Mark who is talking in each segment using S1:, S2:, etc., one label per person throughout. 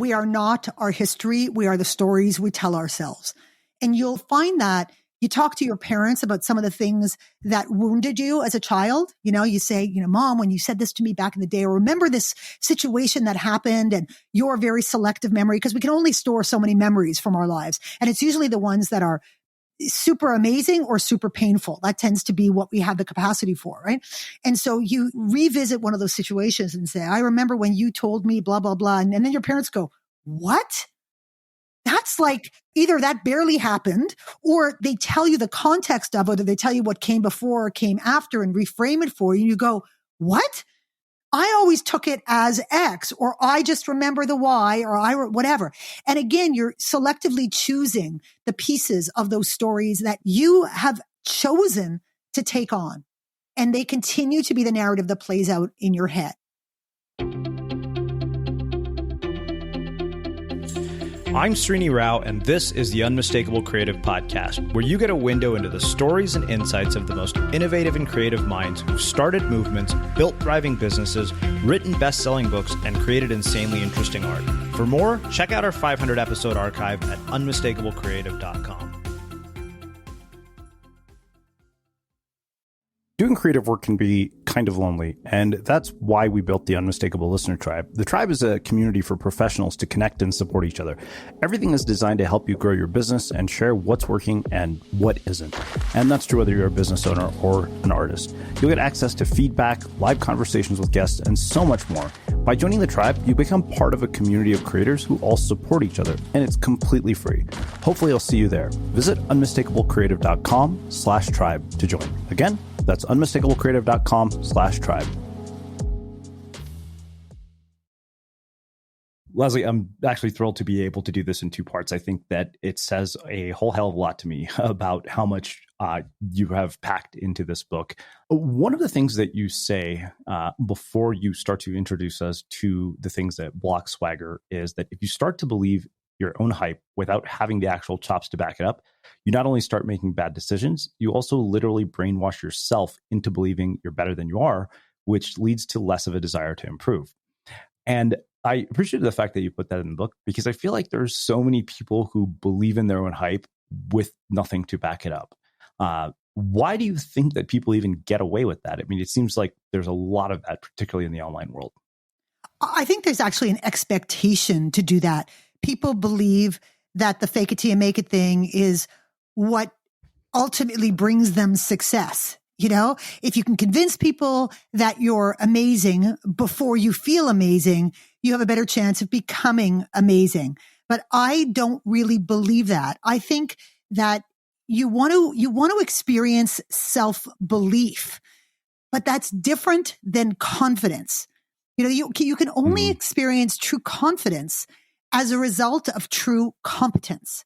S1: we are not our history. We are the stories we tell ourselves. And you'll find that you talk to your parents about some of the things that wounded you as a child. You say, Mom, when you said this to me back in the day, or remember this situation that happened, and your very selective memory, because we can only store so many memories from our lives. And it's usually the ones that are super amazing or super painful. That tends to be what we have the capacity for, right? And so you revisit one of those situations and say, I remember when you told me blah, blah, blah. And then your parents go, what? That's like either that barely happened, or they tell you the context of it, or they tell you what came before or came after and reframe it for you. And you go, what? I always took it as X, or I just remember the Y, or whatever. And again, you're selectively choosing the pieces of those stories that you have chosen to take on. And they continue to be the narrative that plays out in your head.
S2: I'm Srini Rao, and this is the Unmistakable Creative Podcast, where you get a window into the stories and insights of the most innovative and creative minds who've started movements, built thriving businesses, written best-selling books, and created insanely interesting art. For more, check out our 500-episode archive at unmistakablecreative.com.
S3: Doing creative work can be kind of lonely, and that's why we built the Unmistakable Listener Tribe. The tribe is a community for professionals to connect and support each other. Everything is designed to help you grow your business and share what's working and what isn't. And that's true whether you're a business owner or an artist. You'll get access to feedback, live conversations with guests, and so much more. By joining the tribe, you become part of a community of creators who all support each other, and it's completely free. Hopefully I'll see you there. Visit unmistakablecreative.com/tribe to join. Again, that's unmistakablecreative.com/tribe. Leslie, I'm actually thrilled to be able to do this in two parts. I think that it says a whole hell of a lot to me about how much you have packed into this book. One of the things that you say before you start to introduce us to the things that block swagger is that if you start to believe your own hype without having the actual chops to back it up, you not only start making bad decisions, you also literally brainwash yourself into believing you're better than you are, which leads to less of a desire to improve. And I appreciate the fact that you put that in the book, because I feel like there's so many people who believe in their own hype with nothing to back it up. Why do you think that people even get away with that? I mean, it seems like there's a lot of that, particularly in the online world.
S1: I think there's actually an expectation to do that. People believe that the fake it till you make it thing is what ultimately brings them success. If you can convince people that you're amazing before you feel amazing, you have a better chance of becoming amazing. But I don't really believe that. I think that you want to experience self-belief, but that's different than confidence. You can only experience true confidence as a result of true competence.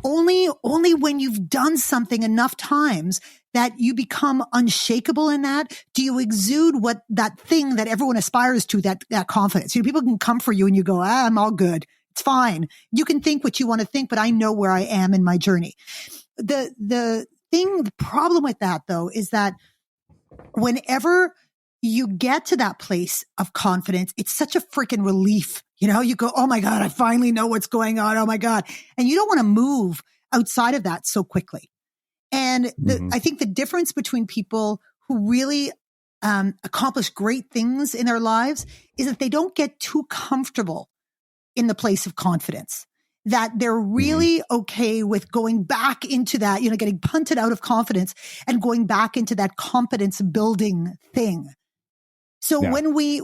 S1: Only when you've done something enough times that you become unshakable in that, do you exude that thing that everyone aspires to, that confidence. People can come for you and you go, I'm all good. It's fine. You can think what you want to think, but I know where I am in my journey. The problem with that though, is that whenever you get to that place of confidence, it's such a freaking relief. You go, oh my God, I finally know what's going on. Oh my God. And you don't want to move outside of that so quickly. And I think the difference between people who really accomplish great things in their lives is that they don't get too comfortable in the place of confidence, that they're really okay with going back into that, getting punted out of confidence and going back into that confidence building thing. So when we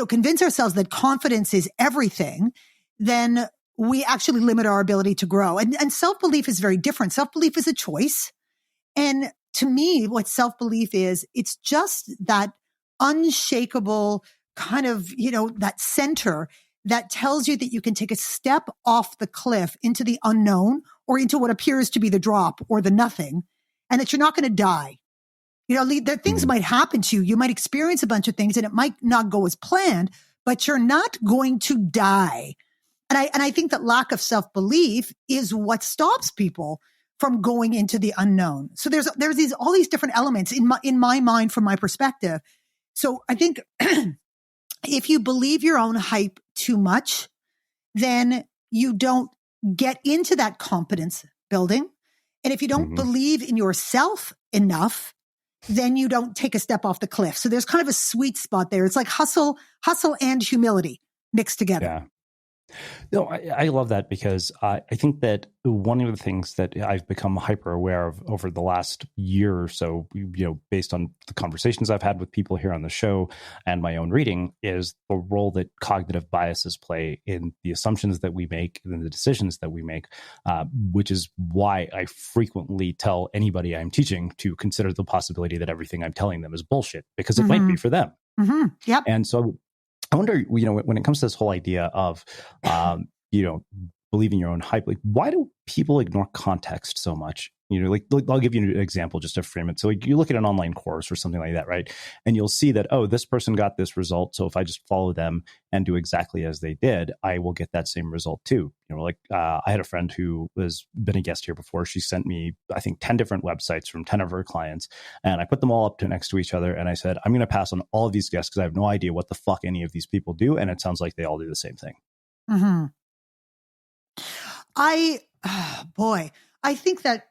S1: convince ourselves that confidence is everything, then we actually limit our ability to grow. And self-belief is very different. Self-belief is a choice. And to me, what self-belief is, it's just that unshakable kind of, that center that tells you that you can take a step off the cliff into the unknown, or into what appears to be the drop or the nothing, and that you're not going to die. Things might happen to you. You might experience a bunch of things and it might not go as planned, but you're not going to die. And I think that lack of self-belief is what stops people from going into the unknown. So there's all these different elements in my mind, from my perspective. So I think if you believe your own hype too much, then you don't get into that confidence building. And if you don't believe in yourself enough, then you don't take a step off the cliff. So there's kind of a sweet spot there. It's like hustle and humility mixed together.
S3: Yeah. No, I love that because I think that one of the things that I've become hyper aware of over the last year or so, based on the conversations I've had with people here on the show and my own reading, is the role that cognitive biases play in the assumptions that we make and the decisions that we make, which is why I frequently tell anybody I'm teaching to consider the possibility that everything I'm telling them is bullshit, because it might be for them.
S1: Yep.
S3: And so I wonder, when it comes to this whole idea of, believing your own hype, like, why do people ignore context so much? I'll give you an example just to frame it. So you look at an online course or something like that, right? And you'll see that, this person got this result. So if I just follow them and do exactly as they did, I will get that same result too. I had a friend who has been a guest here before. She sent me, I think, 10 different websites from 10 of her clients. And I put them all up next to each other. And I said, I'm going to pass on all of these guests because I have no idea what the fuck any of these people do. And it sounds like they all do the same thing.
S1: I think that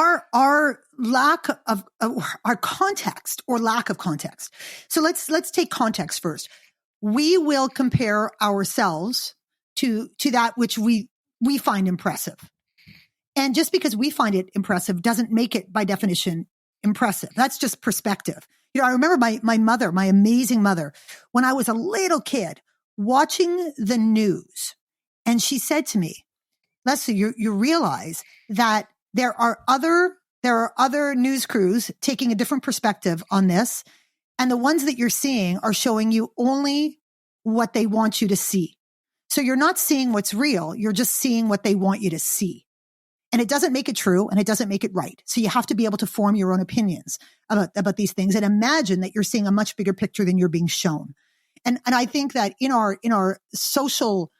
S1: our lack of our context or lack of context. So let's take context first. We will compare ourselves to that which we find impressive. And just because we find it impressive doesn't make it by definition impressive. That's just perspective. I remember my mother, my amazing mother, when I was a little kid watching the news, and she said to me, Leslie, you realize that there are other news crews taking a different perspective on this. And the ones that you're seeing are showing you only what they want you to see. So you're not seeing what's real. You're just seeing what they want you to see. And it doesn't make it true and it doesn't make it right. So you have to be able to form your own opinions about these things and imagine that you're seeing a much bigger picture than you're being shown. And I think that in our social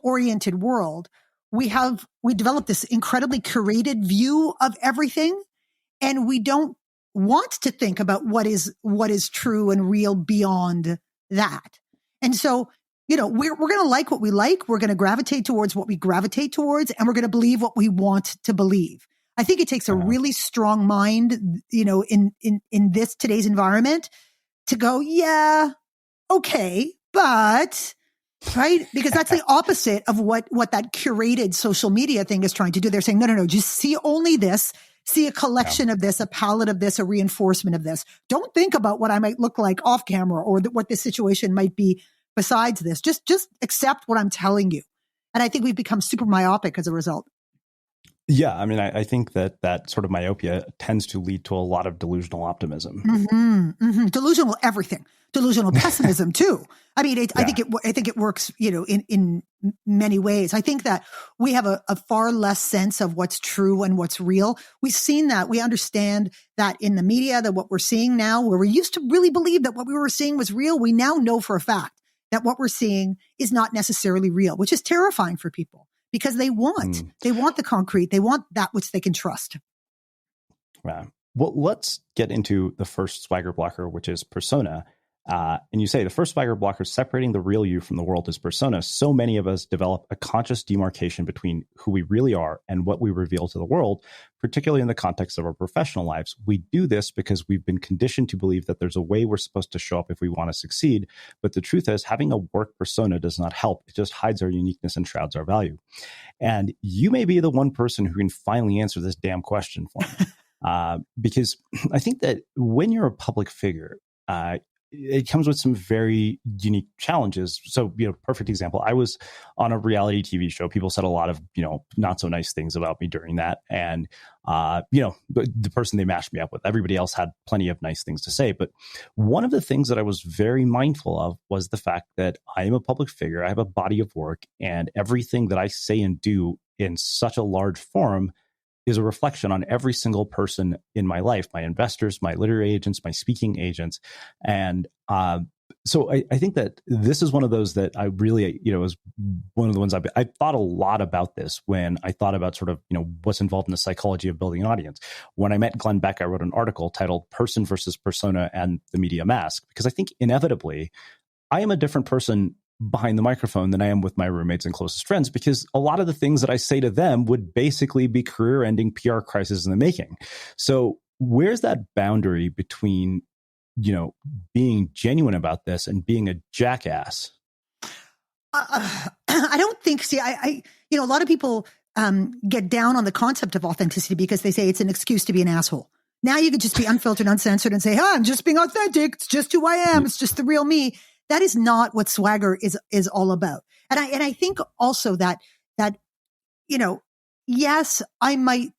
S1: oriented world, we developed this incredibly curated view of everything. And we don't want to think about what is true and real beyond that. And so, we're going to like what we like. We're going to gravitate towards what we gravitate towards, and we're going to believe what we want to believe. I think it takes a really strong mind, in this today's environment to go, yeah, okay, but right? Because that's the opposite of what that curated social media thing is trying to do. They're saying, no, just see only this, see a collection of this, a palette of this, a reinforcement of this. Don't think about what I might look like off camera or what this situation might be besides this. Just accept what I'm telling you. And I think we've become super myopic as a result.
S3: Yeah, I mean, I think that sort of myopia tends to lead to a lot of delusional optimism.
S1: Delusional everything, delusional pessimism too. I mean, I think it works, in many ways. I think that we have a far less sense of what's true and what's real. We've seen that. We understand that in the media, that what we're seeing now, where we used to really believe that what we were seeing was real, we now know for a fact that what we're seeing is not necessarily real, which is terrifying for people. Because they want the concrete. They want that which they can trust.
S3: Wow. Well, let's get into the first swagger blocker, which is persona. And you say the first swagger blocker separating the real you from the world is persona. So many of us develop a conscious demarcation between who we really are and what we reveal to the world, particularly in the context of our professional lives. We do this because we've been conditioned to believe that there's a way we're supposed to show up if we want to succeed. But the truth is, having a work persona does not help. It just hides our uniqueness and shrouds our value. And you may be the one person who can finally answer this damn question for me. Because I think that when you're a public figure, it comes with some very unique challenges. So, perfect example. I was on a reality TV show. People said a lot of, not so nice things about me during that. And, the person they matched me up with, everybody else had plenty of nice things to say. But one of the things that I was very mindful of was the fact that I am a public figure. I have a body of work, and everything that I say and do in such a large forum is a reflection on every single person in my life, my investors, my literary agents, my speaking agents. And so I think that this is one of those that I really, is one of the ones I thought a lot about this when I thought about sort of, what's involved in the psychology of building an audience. When I met Glenn Beck, I wrote an article titled Person versus Persona and the Media Mask, because I think inevitably I am a different person behind the microphone than I am with my roommates and closest friends, because a lot of the things that I say to them would basically be career-ending PR crisis in the making. So where's that boundary between, being genuine about this and being a jackass?
S1: I don't think, a lot of people get down on the concept of authenticity because they say it's an excuse to be an asshole. Now you could just be unfiltered, uncensored and say, I'm just being authentic. It's just who I am. It's just the real me. That is not what swagger is all about. And I think also that, yes, I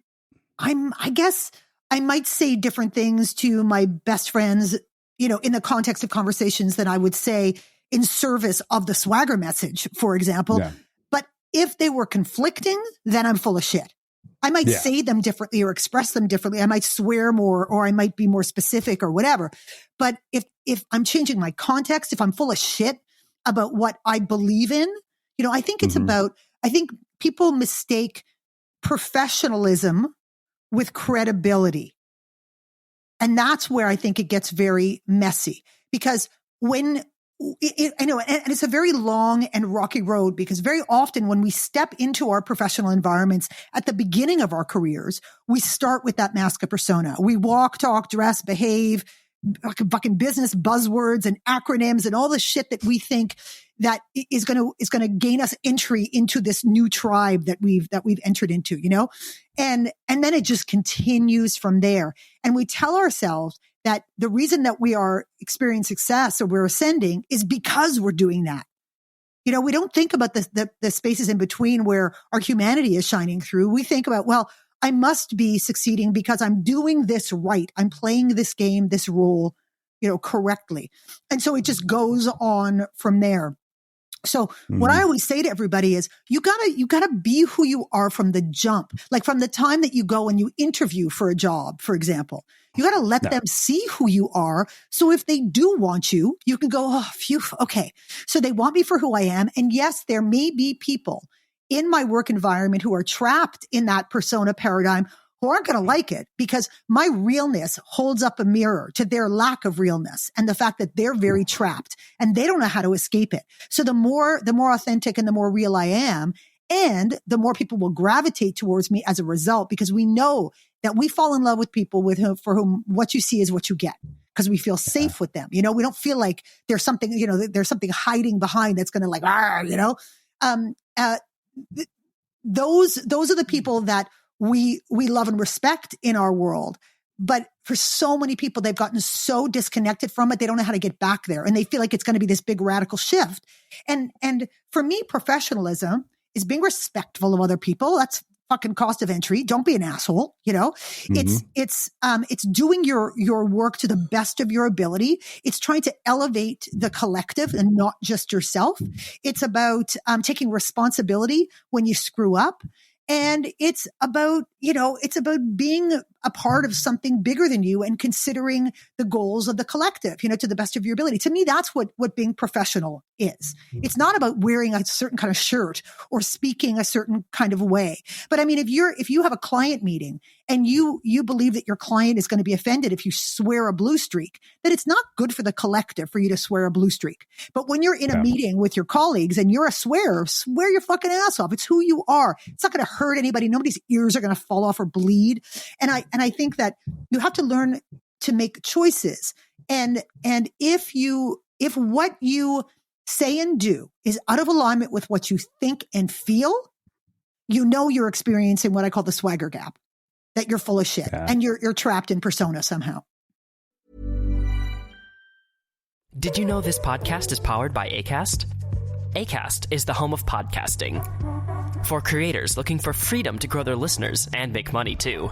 S1: guess I might say different things to my best friends, in the context of conversations that I would say in service of the swagger message, for example. Yeah. But if they were conflicting, then I'm full of shit. I might say them differently or express them differently. I might swear more, or I might be more specific or whatever. But if I'm changing my context, if I'm full of shit about what I believe in, I think it's I think people mistake professionalism with credibility. And that's where I think it gets very messy, because and it's a very long and rocky road, because very often when we step into our professional environments at the beginning of our careers, we start with that mask of persona. We walk, talk, dress, behave, fucking business buzzwords and acronyms and all the shit that we think that is going to gain us entry into this new tribe that we've entered into, and then it just continues from there. And we tell ourselves that the reason that we are experiencing success or we're ascending is because we're doing that. We don't think about the spaces in between where our humanity is shining through. We think about, well, I must be succeeding because I'm doing this right. I'm playing this game, this role, correctly. And so it just goes on from there. So what I always say to everybody is you gotta be who you are from the jump. Like from the time that you go and you interview for a job, for example, you gotta let them see who you are. So if they do want you, you can go, oh, phew, okay. So they want me for who I am. And yes, there may be people in my work environment who are trapped in that persona paradigm who aren't going to like it, because my realness holds up a mirror to their lack of realness and the fact that they're very trapped and they don't know how to escape it. So the more authentic and the more real I am, and the more people will gravitate towards me as a result, because we know that we fall in love with people for whom what you see is what you get, because we feel safe with them. We don't feel like there's something, there's something hiding behind that's going to those are the people that we love and respect in our world. But for so many people, they've gotten so disconnected from it, they don't know how to get back there. And they feel like it's going to be this big radical shift. And for me, professionalism is being respectful of other people. That's fucking cost of entry. Don't be an asshole. It's doing your work to the best of your ability. It's trying to elevate the collective and not just yourself. It's about taking responsibility when you screw up. And it's about being a part of something bigger than you and considering the goals of the collective, to the best of your ability. To me, that's what being professional is. It's not about wearing a certain kind of shirt or speaking a certain kind of way. But I mean, if you have a client meeting and you believe that your client is going to be offended if you swear a blue streak, then it's not good for the collective for you to swear a blue streak. But when you're in a meeting with your colleagues and you're a swear your fucking ass off. It's who you are. It's not going to hurt anybody. Nobody's ears are going to fall off or bleed. And I think that you have to learn to make choices. And if what you say and do is out of alignment with what you think and feel, you're experiencing what I call the swagger gap, that you're full of shit and you're trapped in persona somehow.
S4: Did you know this podcast is powered by Acast? Acast is the home of podcasting. For creators looking for freedom to grow their listeners and make money too.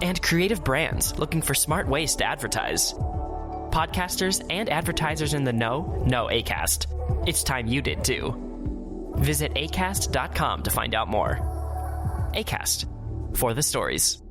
S4: And creative brands looking for smart ways to advertise. Podcasters and advertisers in the know Acast. It's time you did too. Visit acast.com to find out more. Acast, for the stories.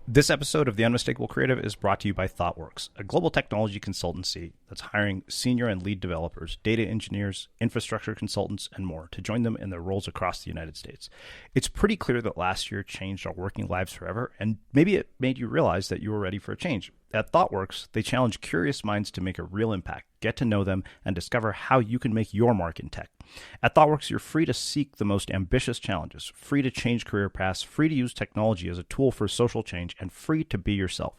S2: This episode of The Unmistakable Creative is brought to you by ThoughtWorks, a global technology consultancy that's hiring senior and lead developers, data engineers, infrastructure consultants, and more to join them in their roles across the United States. It's pretty clear that last year changed our working lives forever, and maybe it made you realize that you were ready for a change. At ThoughtWorks, they challenge curious minds to make a real impact, get to know them, and discover how you can make your mark in tech. At ThoughtWorks, you're free to seek the most ambitious challenges, free to change career paths, free to use technology as a tool for social change, and free to be yourself.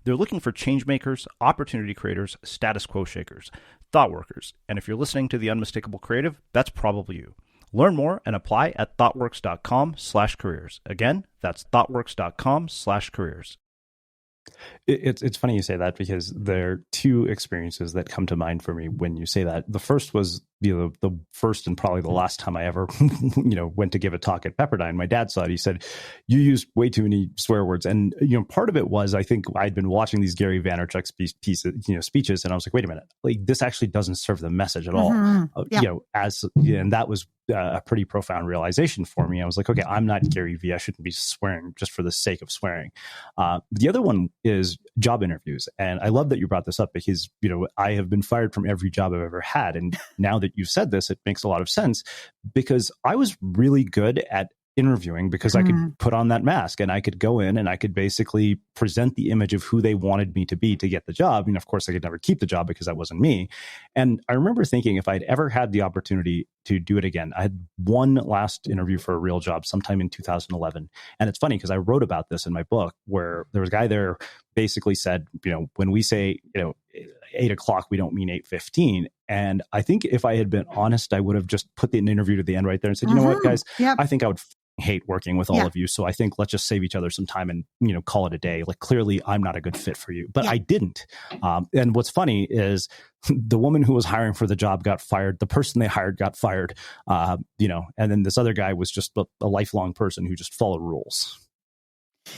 S2: They're looking for change makers, opportunity creators, status quo shakers, thought workers. And if you're listening to The Unmistakable Creative, that's probably you. Learn more and apply at thoughtworks.com/careers. Again, that's thoughtworks.com/careers.
S3: It's funny you say that, because there are two experiences that come to mind for me when you say that. The first was the first and probably the last time I ever went to give a talk at Pepperdine. My dad saw it. He said, "You use way too many swear words." And part of it was, I think I'd been watching these Gary Vaynerchuk speeches, and I was like, wait a minute, like this actually doesn't serve the message at all. And that was a pretty profound realization for me. I was like, okay, I'm not Gary V. I shouldn't be swearing just for the sake of swearing. The other one is job interviews. And I love that you brought this up, because, I have been fired from every job I've ever had. And now that you've said this, it makes a lot of sense, because I was really good at interviewing because I could put on that mask and I could go in and I could basically present the image of who they wanted me to be to get the job. And of course, I could never keep the job because that wasn't me. And I remember thinking, if I'd ever had the opportunity to do it again, I had one last interview for a real job sometime in 2011. And it's funny because I wrote about this in my book, where there was a guy there basically said, when we say, 8 o'clock, we don't mean 8:15. And I think if I had been honest, I would have just put the interview to the end right there and said, you know what, guys, I think I would hate working with all of you. So I think let's just save each other some time and, call it a day. Like, clearly I'm not a good fit for you, but I didn't. And what's funny is the woman who was hiring for the job got fired. The person they hired got fired, and then this other guy was just a lifelong person who just followed rules.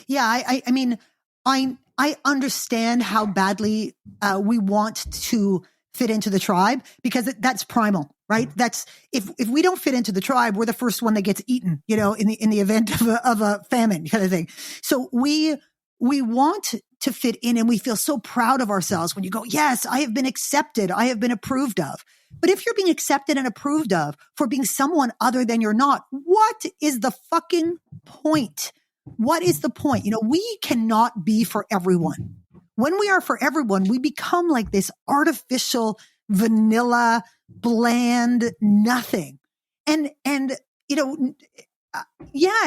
S1: Yeah. I mean, I understand how badly we want to fit into the tribe, because that's primal, right? That's if we don't fit into the tribe, we're the first one that gets eaten, in the event of a famine kind of thing. So we want to fit in, and we feel so proud of ourselves when you go, yes, I have been accepted. I have been approved of. But if you're being accepted and approved of for being someone other than you're not, what is the fucking point? What is the point? We cannot be for everyone. When we are for everyone, we become like this artificial, vanilla, bland nothing. And it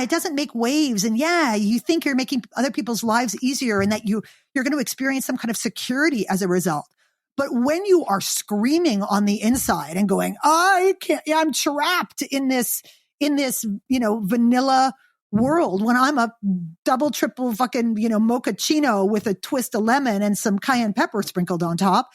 S1: doesn't make waves. And you think you're making other people's lives easier, and that you're going to experience some kind of security as a result. But when you are screaming on the inside and going, I can't, I'm trapped in this, vanilla world, when I'm a double, triple fucking, mochaccino with a twist of lemon and some cayenne pepper sprinkled on top,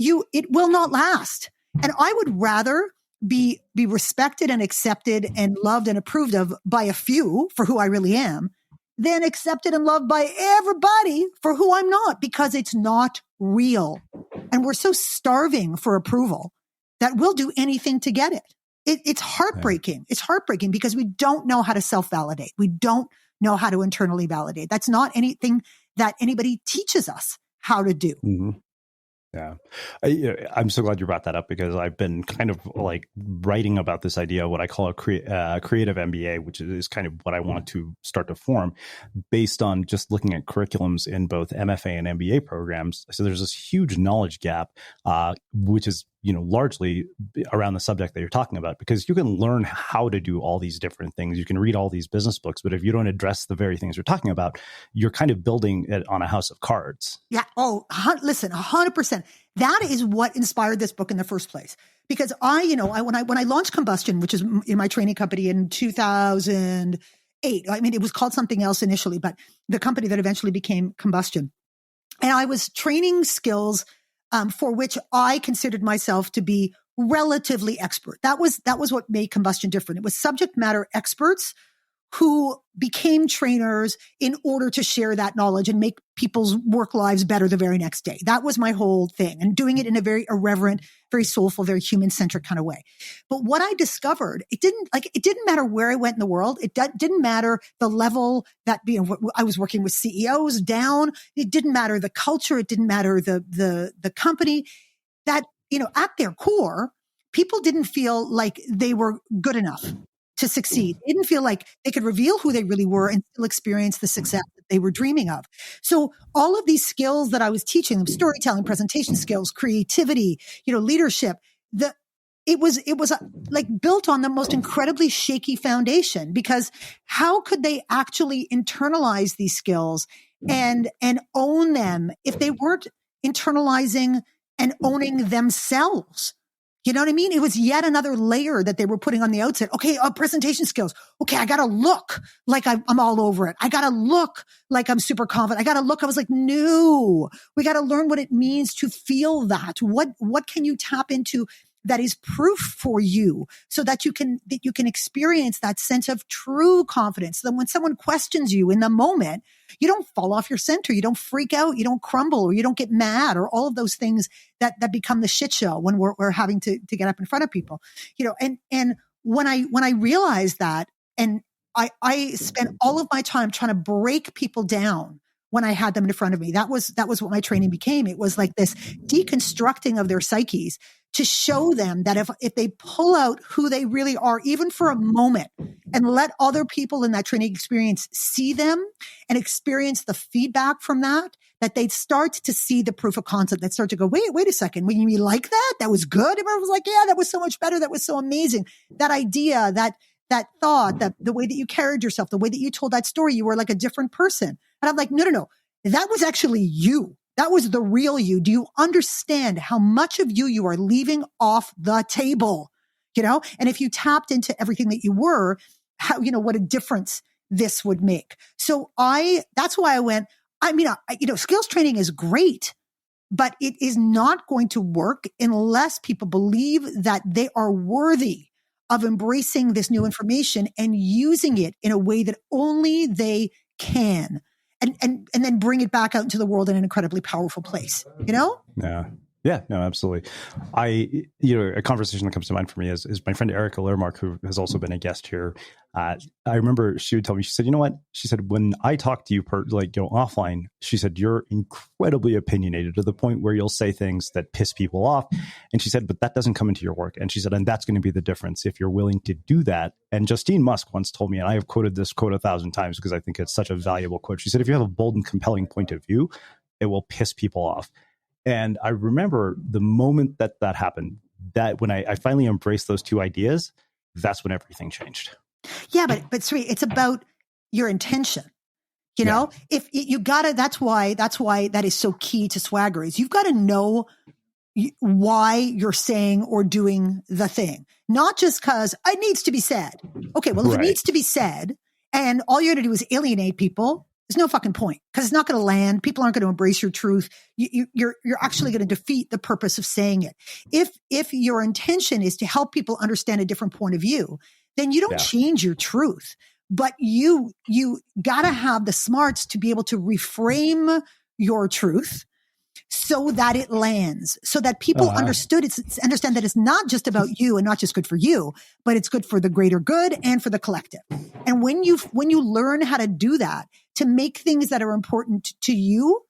S1: it will not last. And I would rather be respected and accepted and loved and approved of by a few for who I really am, than accepted and loved by everybody for who I'm not, because it's not real. And we're so starving for approval that we'll do anything to get it. It's heartbreaking. It's heartbreaking because we don't know how to self-validate. We don't know how to internally validate. That's not anything that anybody teaches us how to do.
S3: Mm-hmm. Yeah. I'm so glad you brought that up, because I've been kind of like writing about this idea, what I call a creative MBA, which is kind of what I want to start to form based on just looking at curriculums in both MFA and MBA programs. So there's this huge knowledge gap, which is, largely around the subject that you're talking about, because you can learn how to do all these different things. You can read all these business books, but if you don't address the very things you're talking about, you're kind of building it on a house of cards.
S1: Yeah. Oh, listen, 100%. That is what inspired this book in the first place. Because when I launched Combustion, which is in my training company in 2008, I mean, it was called something else initially, but the company that eventually became Combustion. And I was training skills for which I considered myself to be relatively expert. That was what made Combustion different. It was subject matter experts who became trainers in order to share that knowledge and make people's work lives better the very next day. That was my whole thing, and doing it in a very irreverent, very soulful, very human-centric kind of way. But what I discovered, it didn't matter where I went in the world. It didn't matter the level that, I was working with CEOs down. It didn't matter the culture. It didn't matter the company. That, at their core, people didn't feel like they were good enough. to succeed. They didn't feel like they could reveal who they really were and still experience the success that they were dreaming of. So all of these skills that I was teaching them, storytelling, presentation skills, creativity, leadership, it was like built on the most incredibly shaky foundation, because how could they actually internalize these skills and own them if they weren't internalizing and owning themselves? You know what I mean? It was yet another layer that they were putting on the outset. Okay, presentation skills. Okay, I got to look like I'm all over it. I got to look like I'm super confident. I got to look. I was like, no, we got to learn what it means to feel that. What can you tap into that is proof for you, so that you can experience that sense of true confidence. So that when someone questions you in the moment, you don't fall off your center, you don't freak out, you don't crumble, or you don't get mad, or all of those things that become the shit show when we're having to get up in front of people. And when I realized that, and I spent all of my time trying to break people down when I had them in front of me. That was what my training became. It was like this deconstructing of their psyches to show them that if they pull out who they really are, even for a moment, and let other people in that training experience see them and experience the feedback from that they'd start to see the proof of concept. They'd start to go, wait a second. When you like that? That was good. Everyone was like, yeah, that was so much better. That was so amazing. That idea, that thought, that the way that you carried yourself, the way that you told that story, you were like a different person. And I'm like, no. That was actually you. That was the real you. Do you understand how much of you are leaving off the table? And if you tapped into everything that you were, how, what a difference this would make. So that's why I went, skills training is great, but it is not going to work unless people believe that they are worthy of embracing this new information and using it in a way that only they can. And then bring it back out into the world in an incredibly powerful place,
S3: Yeah, no, absolutely. A conversation that comes to mind for me is my friend Erica Lermark, who has also been a guest here. I remember she would tell me, she said, you know what? She said, when I talk to you offline, she said, you're incredibly opinionated to the point where you'll say things that piss people off. And she said, but that doesn't come into your work. And she said, and that's going to be the difference if you're willing to do that. And Justine Musk once told me, and I have quoted this quote 1,000 times because I think it's such a valuable quote. She said, if you have a bold and compelling point of view, it will piss people off. And I remember the moment that happened, that when I finally embraced those two ideas, that's when everything changed.
S1: Yeah, but Sri, it's about your intention. If you gotta, that's why that is so key to swagger, is you've got to know why you're saying or doing the thing, not just because it needs to be said. Okay, well, if it needs to be said and all you're going to do is alienate people, there's no fucking point, because it's not going to land. People aren't going to embrace your truth. You're actually going to defeat the purpose of saying it. If your intention is to help people understand a different point of view, then you don't change your truth, but you got to have the smarts to be able to reframe your truth so that it lands, so that people understand that it's not just about you and not just good for you, but it's good for the greater good and for the collective. And when you learn how to do that, to make things that are important to you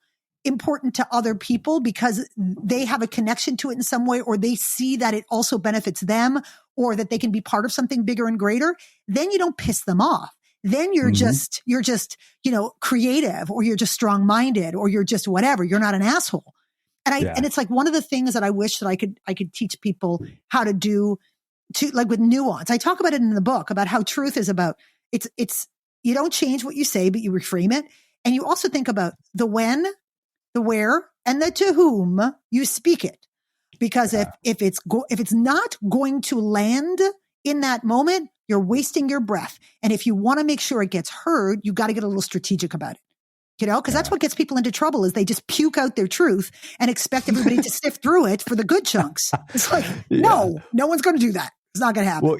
S1: important to other people because they have a connection to it in some way, or they see that it also benefits them, or that they can be part of something bigger and greater, then you don't piss them off. Then you're just, creative, or you're just strong-minded, or you're just whatever. You're not an asshole. And it's like one of the things that I wish that I could teach people how to do, to like with nuance. I talk about it in the book about how truth is about, it's you don't change what you say, but you reframe it. And you also think about the when, the where, and the to whom you speak it. Because if it's not going to land in that moment, you're wasting your breath. And if you want to make sure it gets heard, you got to get a little strategic about it. Because that's what gets people into trouble, is they just puke out their truth and expect everybody to sift through it for the good chunks. It's like, no one's going to do that. It's not going to happen.
S3: Well,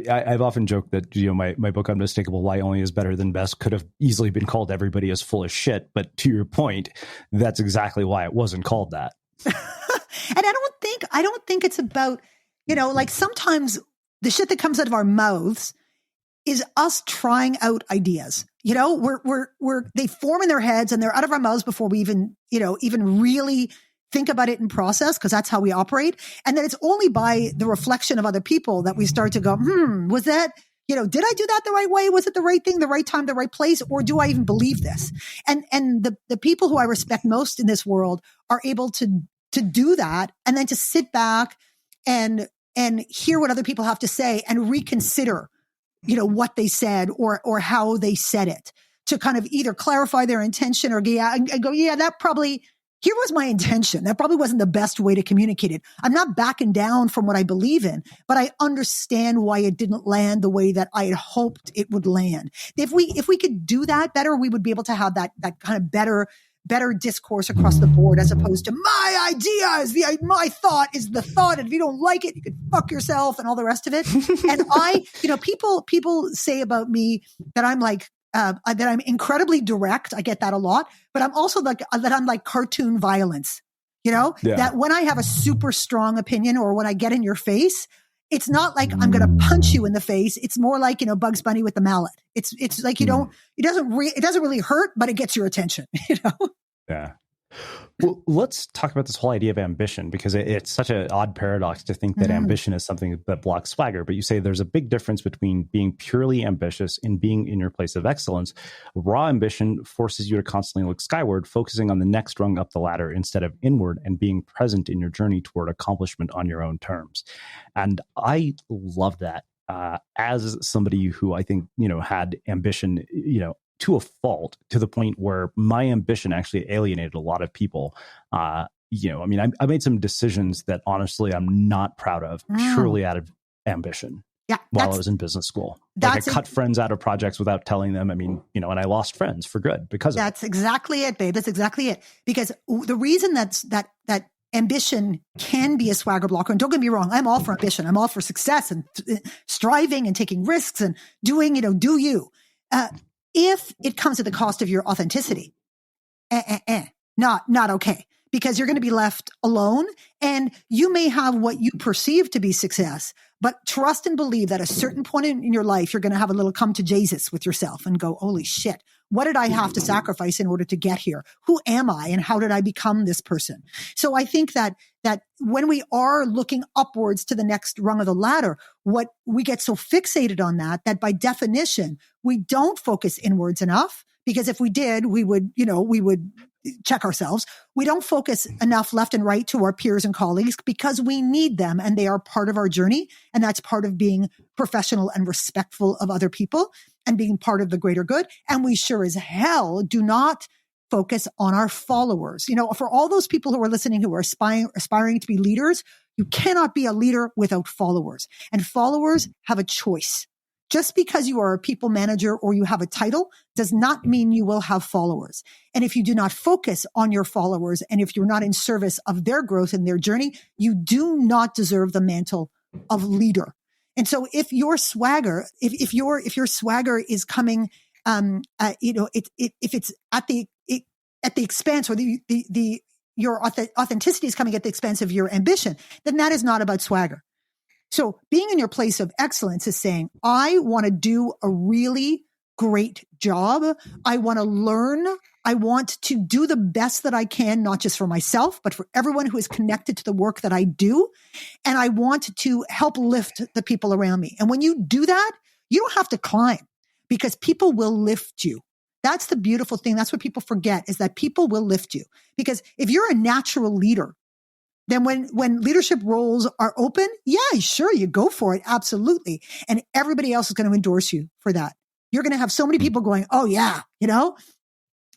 S3: I've often joked that, my book, Unmistakable, Why Only is Better Than Best, could have easily been called Everybody is Full of Shit. But to your point, that's exactly why it wasn't called that.
S1: And I don't think it's about, like sometimes the shit that comes out of our mouths is us trying out ideas. They form in their heads and they're out of our mouths before we even really think about it and process, because that's how we operate. And then it's only by the reflection of other people that we start to go, was that did I do that the right way? Was it the right thing, the right time, the right place? Or do I even believe this? And the people who I respect most in this world are able to do that, and then to sit back and hear what other people have to say and reconsider, what they said or how they said it, to kind of either clarify their intention or go, that probably, here was my intention. That probably wasn't the best way to communicate it. I'm not backing down from what I believe in, but I understand why it didn't land the way that I had hoped it would land. If we could do that better, we would be able to have that kind of better discourse across the board, as opposed to my idea is my thought is the thought. And if you don't like it, you could fuck yourself and all the rest of it. And people say about me that I'm like, that I'm incredibly direct. I get that a lot, but I'm also like that I'm like cartoon violence, that when I have a super strong opinion or when I get in your face, it's not like I'm going to punch you in the face. It's more like, Bugs Bunny with the mallet. It's like it doesn't really hurt, but it gets your attention,
S3: Yeah. Well, let's talk about this whole idea of ambition, because it's such an odd paradox to think that ambition is something that blocks swagger. But you say there's a big difference between being purely ambitious and being in your place of excellence. Raw ambition forces you to constantly look skyward, focusing on the next rung up the ladder instead of inward, and being present in your journey toward accomplishment on your own terms. And I love that as somebody who I think, had ambition, to a fault, to the point where my ambition actually alienated a lot of people. I made some decisions that honestly I'm not proud of, purely out of ambition.
S1: Yeah,
S3: while I was in business school, I cut friends out of projects without telling them. And I lost friends for good because of
S1: that's exactly it, babe. That's exactly it. Because the reason that ambition can be a swagger blocker, and don't get me wrong, I'm all for ambition. I'm all for success and striving and taking risks and doing, do you. If it comes at the cost of your authenticity, not okay, because you're going to be left alone, and you may have what you perceive to be success, but trust and believe that at a certain point in your life, you're going to have a little come to Jesus with yourself and go, holy shit, what did I have to sacrifice in order to get here? Who am I and how did I become this person? So I think that when we are looking upwards to the next rung of the ladder, what we get so fixated on that by definition, we don't focus inwards enough, because if we did, we would check ourselves. We don't focus enough left and right to our peers and colleagues, because we need them and they are part of our journey. And that's part of being professional and respectful of other people and being part of the greater good. And we sure as hell do not focus on our followers. For all those people who are listening, who are aspiring to be leaders, you cannot be a leader without followers. And followers have a choice. Just because you are a people manager or you have a title does not mean you will have followers. And if you do not focus on your followers, and if you're not in service of their growth and their journey, you do not deserve the mantle of leader. And so if your swagger, if your swagger is coming, if it's at the expense, or your authenticity is coming at the expense of your ambition, then that is not about swagger. So being in your place of excellence is saying, I want to do a really great job. I want to learn. I want to do the best that I can, not just for myself, but for everyone who is connected to the work that I do. And I want to help lift the people around me. And when you do that, you don't have to climb, because people will lift you. That's the beautiful thing. That's what people forget, is that people will lift you. Because if you're a natural leader, then when leadership roles are open, yeah, sure, you go for it. Absolutely. And everybody else is going to endorse you for that. You're going to have so many people going, oh yeah,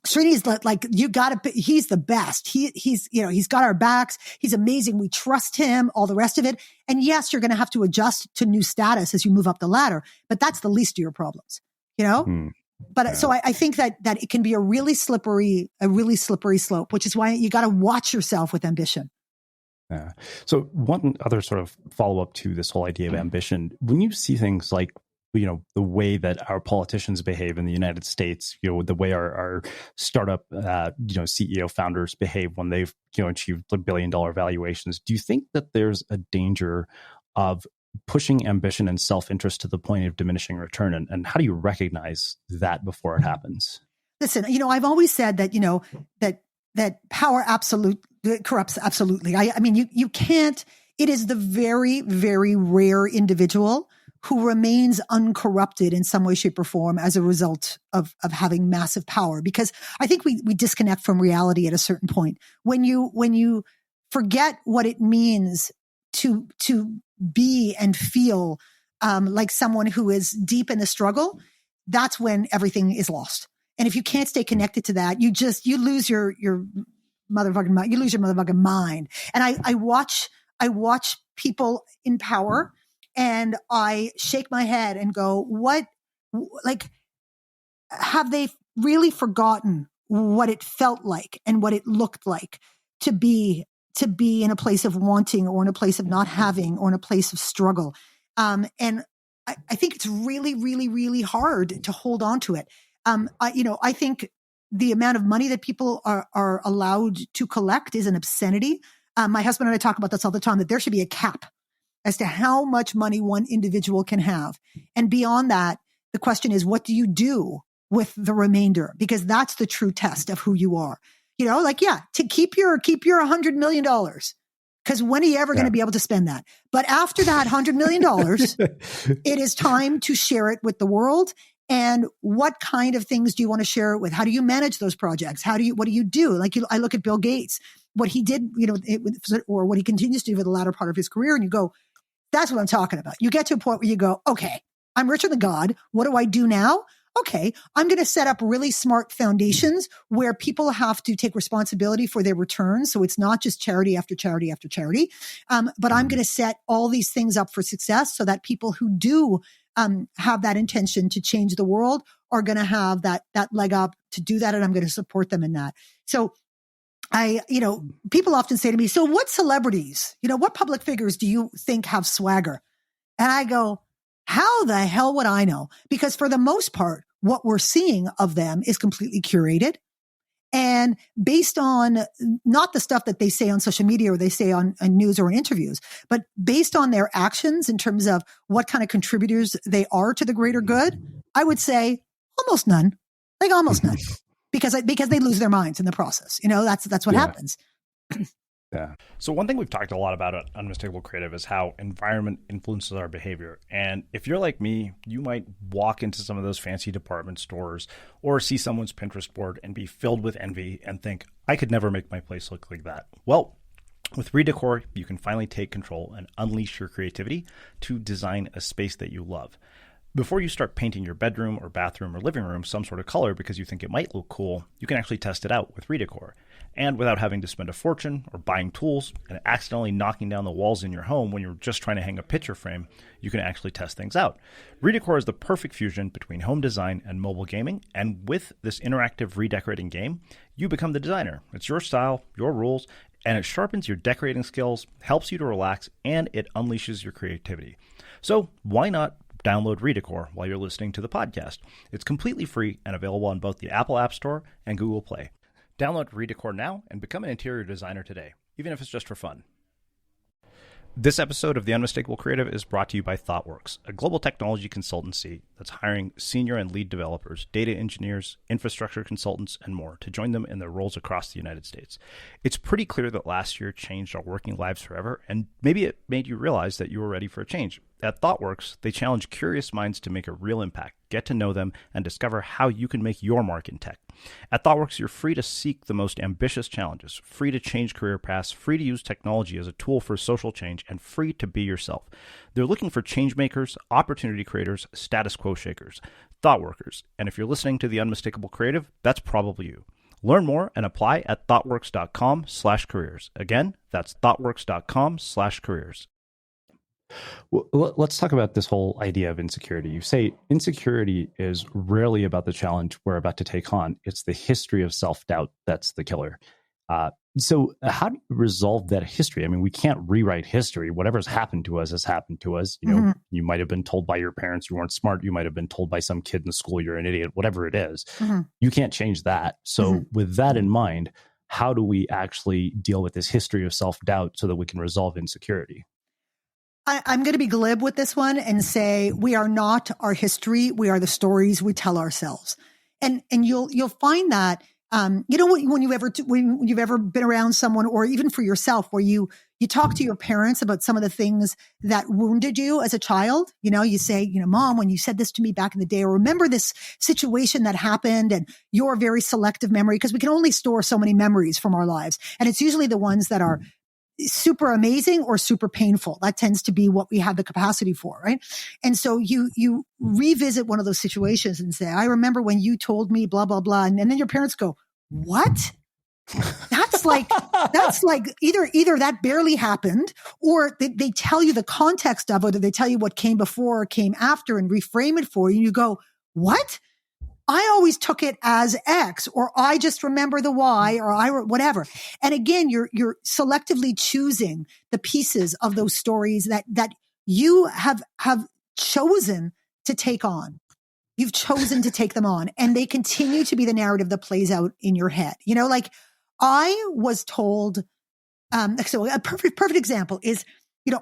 S1: Srini's like, you got to, he's the best. He's got our backs. He's amazing. We trust him, all the rest of it. And yes, you're going to have to adjust to new status as you move up the ladder, but that's the least of your problems, But yeah. So I think that it can be a really slippery slope, which is why you got to watch yourself with ambition.
S3: Yeah. So one other sort of follow-up to this whole idea of ambition, when you see things like, the way that our politicians behave in the United States, the way our startup, CEO founders behave when they've, achieved $1 billion valuations, do you think that there's a danger of pushing ambition and self-interest to the point of diminishing return? And how do you recognize that before it happens?
S1: Listen, I've always said that, that power corrupts absolutely. I mean, you can't, it is the very, very rare individual who remains uncorrupted in some way, shape, or form as a result of having massive power. Because I think we disconnect from reality at a certain point. When you forget what it means to be and feel like someone who is deep in the struggle, that's when everything is lost. And if you can't stay connected to that, you lose your motherfucking mind. You lose your motherfucking mind. And I watch people in power, and I shake my head and go, have they really forgotten what it felt like and what it looked like to be in a place of wanting, or in a place of not having, or in a place of struggle? And I think it's really, really, really hard to hold on to it. I think the amount of money that people are allowed to collect is an obscenity. My husband and I talk about this all the time, that there should be a cap as to how much money one individual can have. And beyond that, the question is, what do you do with the remainder? Because that's the true test of who you are. To keep your $100 million. Because when are you ever going to be able to spend that? But after that $100 million, it is time to share it with the world. And what kind of things do you want to share it with? How do you manage those projects? What do you do? I look at Bill Gates, what he did, or what he continues to do for the latter part of his career. And you go, that's what I'm talking about. You get to a point where you go, okay, I'm richer than God. What do I do now? Okay, I'm going to set up really smart foundations where people have to take responsibility for their returns. So it's not just charity after charity after charity. But I'm going to set all these things up for success so that people who do have that intention to change the world are going to have that leg up to do that. And I'm going to support them in that. So people often say to me, so what celebrities, what public figures do you think have swagger? And I go, how the hell would I know? Because for the most part, what we're seeing of them is completely curated and based on not the stuff that they say on social media or they say on news or in interviews, but based on their actions in terms of what kind of contributors they are to the greater good. I would say almost none, almost none, because they lose their minds in the process. That's what happens.
S2: Yeah. So one thing we've talked a lot about at Unmistakable Creative is how environment influences our behavior. And if you're like me, you might walk into some of those fancy department stores or see someone's Pinterest board and be filled with envy and think, I could never make my place look like that. Well, with Redecor, you can finally take control and unleash your creativity to design a space that you love. Before you start painting your bedroom or bathroom or living room some sort of color because you think it might look cool, you can actually test it out with Redecor. And without having to spend a fortune or buying tools and accidentally knocking down the walls in your home when you're just trying to hang a picture frame, you can actually test things out. Redecor is the perfect fusion between home design and mobile gaming, and with this interactive redecorating game, you become the designer. It's your style, your rules, and it sharpens your decorating skills, helps you to relax, and it unleashes your creativity. So why not download Redecor while you're listening to the podcast? It's completely free and available on both the Apple App Store and Google Play. Download Redecor now and become an interior designer today, even if it's just for fun. This episode of The Unmistakable Creative is brought to you by ThoughtWorks, a global technology consultancy that's hiring senior and lead developers, data engineers, infrastructure consultants, and more to join them in their roles across the United States. It's pretty clear that last year changed our working lives forever, and maybe it made you realize that you were ready for a change. At ThoughtWorks, they challenge curious minds to make a real impact, get to know them, and discover how you can make your mark in tech. At ThoughtWorks, you're free to seek the most ambitious challenges, free to change career paths, free to use technology as a tool for social change, and free to be yourself. They're looking for change makers, opportunity creators, status quo shakers, ThoughtWorkers. And if you're listening to The Unmistakable Creative, that's probably you. Learn more and apply at thoughtworks.com/careers. Again, that's thoughtworks.com/careers.
S3: Well, let's talk about this whole idea of insecurity. You say insecurity is rarely about the challenge we're about to take on. It's the history of self-doubt that's the killer. So how do you resolve that history? I mean, we can't rewrite history. Whatever's happened to us has happened to us. You know, you might have been told by your parents you weren't smart. You might have been told by some kid in school you're an idiot, whatever it is. You can't change that. So with that in mind, how do we actually deal with this history of self-doubt so that we can resolve insecurity?
S1: I'm going to be glib with this one and say we are not our history. We are the stories we tell ourselves. And you'll find that When you've ever been around someone, or even for yourself, where you talk to your parents about some of the things that wounded you as a child. You say, Mom, when you said this to me back in the day, or remember this situation that happened, and your very selective memory, because we can only store so many memories from our lives. And it's usually the ones that are super amazing or super painful. That tends to be what we have the capacity for, right? And so you revisit one of those situations and say, I remember when you told me blah, blah, blah. And then your parents go, what? That's like either that barely happened, or they tell you the context of it, or they tell you what came before or came after and reframe it for you. And you go, what? I always took it as X, or I just remember the Y, or whatever. And again, you're selectively choosing the pieces of those stories that you have chosen to take on. You've chosen to take them on, and they continue to be the narrative that plays out in your head. Like I was told, so a perfect example is,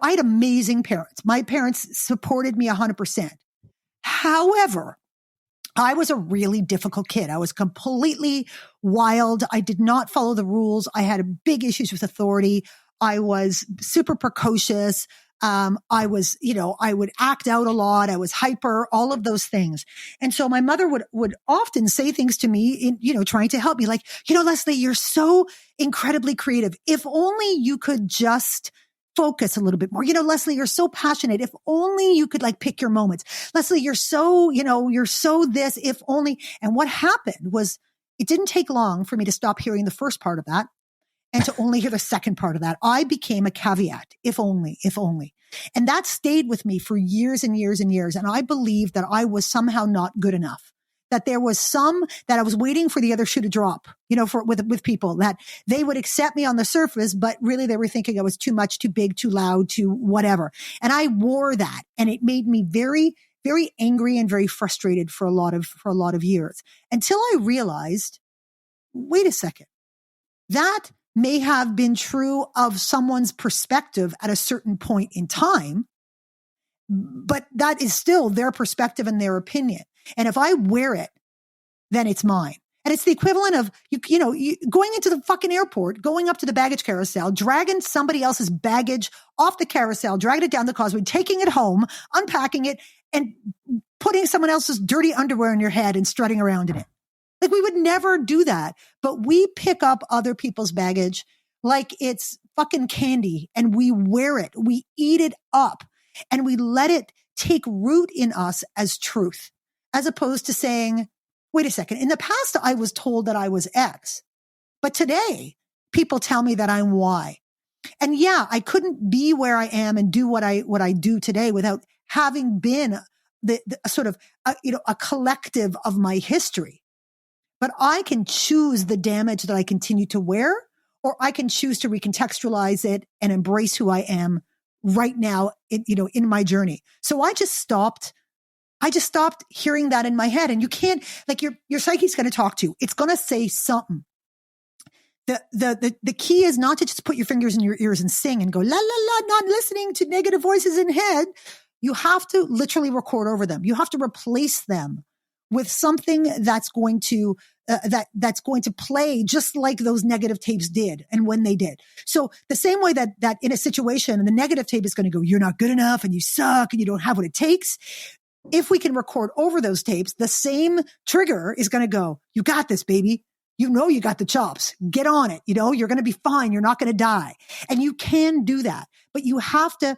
S1: I had amazing parents. My parents supported me 100%. However, I was a really difficult kid. I was completely wild. I did not follow the rules. I had big issues with authority. I was super precocious. I would act out a lot. I was hyper, all of those things. And so my mother would often say things to me trying to help me, like, Leslie, you're so incredibly creative. If only you could just focus a little bit more. Leslie, you're so passionate. If only you could pick your moments. Leslie, you're so this, if only. And what happened was, it didn't take long for me to stop hearing the first part of that and to only hear the second part of that. I became a caveat. If only. And that stayed with me for years and years and years. And I believed that I was somehow not good enough, that there was that I was waiting for the other shoe to drop, with people, that they would accept me on the surface, but really they were thinking I was too much, too big, too loud, too whatever. And I wore that, and it made me very, very angry and very frustrated for a lot of years, until I realized, wait a second, that may have been true of someone's perspective at a certain point in time, but that is still their perspective and their opinion. And if I wear it, then it's mine. And it's the equivalent of, going into the fucking airport, going up to the baggage carousel, dragging somebody else's baggage off the carousel, dragging it down the causeway, taking it home, unpacking it, and putting someone else's dirty underwear in your head and strutting around in it. We would never do that. But we pick up other people's baggage like it's fucking candy, and we wear it. We eat it up, and we let it take root in us as truth, as opposed to saying, wait a second, in the past, I was told that I was X, but today people tell me that I'm Y. And yeah, I couldn't be where I am and do what I do today without having been the sort of, a collective of my history. But I can choose the damage that I continue to wear, or I can choose to recontextualize it and embrace who I am right now, in my journey. So I just stopped hearing that in my head. And you can't, your psyche's going to talk to you. It's going to say something. The key is not to just put your fingers in your ears and sing and go, la, la, la, not listening to negative voices in head. You have to literally record over them. You have to replace them with something that's going to that's going to play just like those negative tapes did, and when they did. So the same way that in a situation, and the negative tape is going to go, you're not good enough, and you suck, and you don't have what it takes. If we can record over those tapes, the same trigger is going to go, you got this, baby. You got the chops. Get on it. You're going to be fine. You're not going to die. And you can do that, but you have to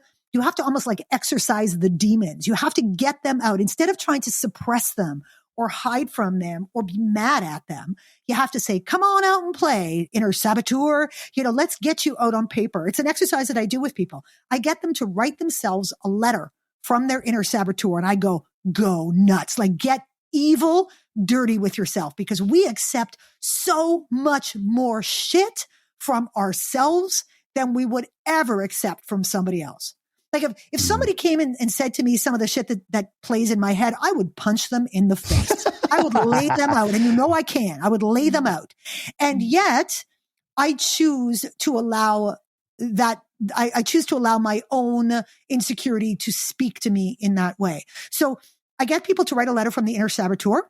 S1: almost exercise the demons. You have to get them out instead of trying to suppress them or hide from them or be mad at them. You have to say, come on out and play, inner saboteur. Let's get you out on paper. It's an exercise that I do with people. I get them to write themselves a letter from their inner saboteur, and I go nuts. Get evil, dirty with yourself, because we accept so much more shit from ourselves than we would ever accept from somebody else. If somebody came in and said to me some of the shit that plays in my head, I would punch them in the face. I would lay them out. And I can. I would lay them out. And yet I choose to allow that. I choose to allow my own insecurity to speak to me in that way. So I get people to write a letter from the inner saboteur.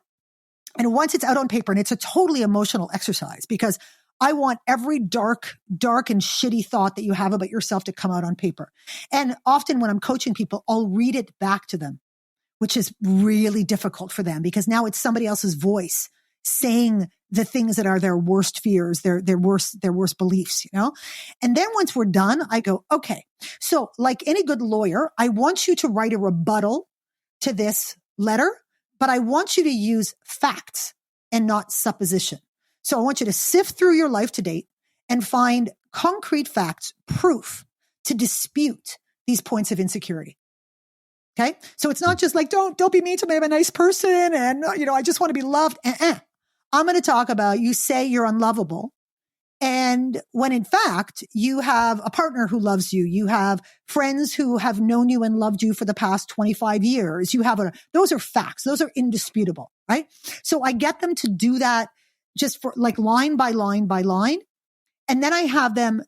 S1: And once it's out on paper, and it's a totally emotional exercise because I want every dark and shitty thought that you have about yourself to come out on paper. And often when I'm coaching people, I'll read it back to them, which is really difficult for them because now it's somebody else's voice saying the things that are their worst fears, their worst beliefs, you know? And then once we're done, I go, okay, so like any good lawyer, I want you to write a rebuttal to this letter, but I want you to use facts and not supposition. So I want you to sift through your life to date and find concrete facts, proof to dispute these points of insecurity. Okay. So it's not just like, don't be mean to me. I'm a nice person. And, I just want to be loved. I'm going to talk about you say you're unlovable. And when in fact, you have a partner who loves you, you have friends who have known you and loved you for the past 25 years. Those are facts. Those are indisputable, right? So I get them to do that just for like line by line by line. And then I have them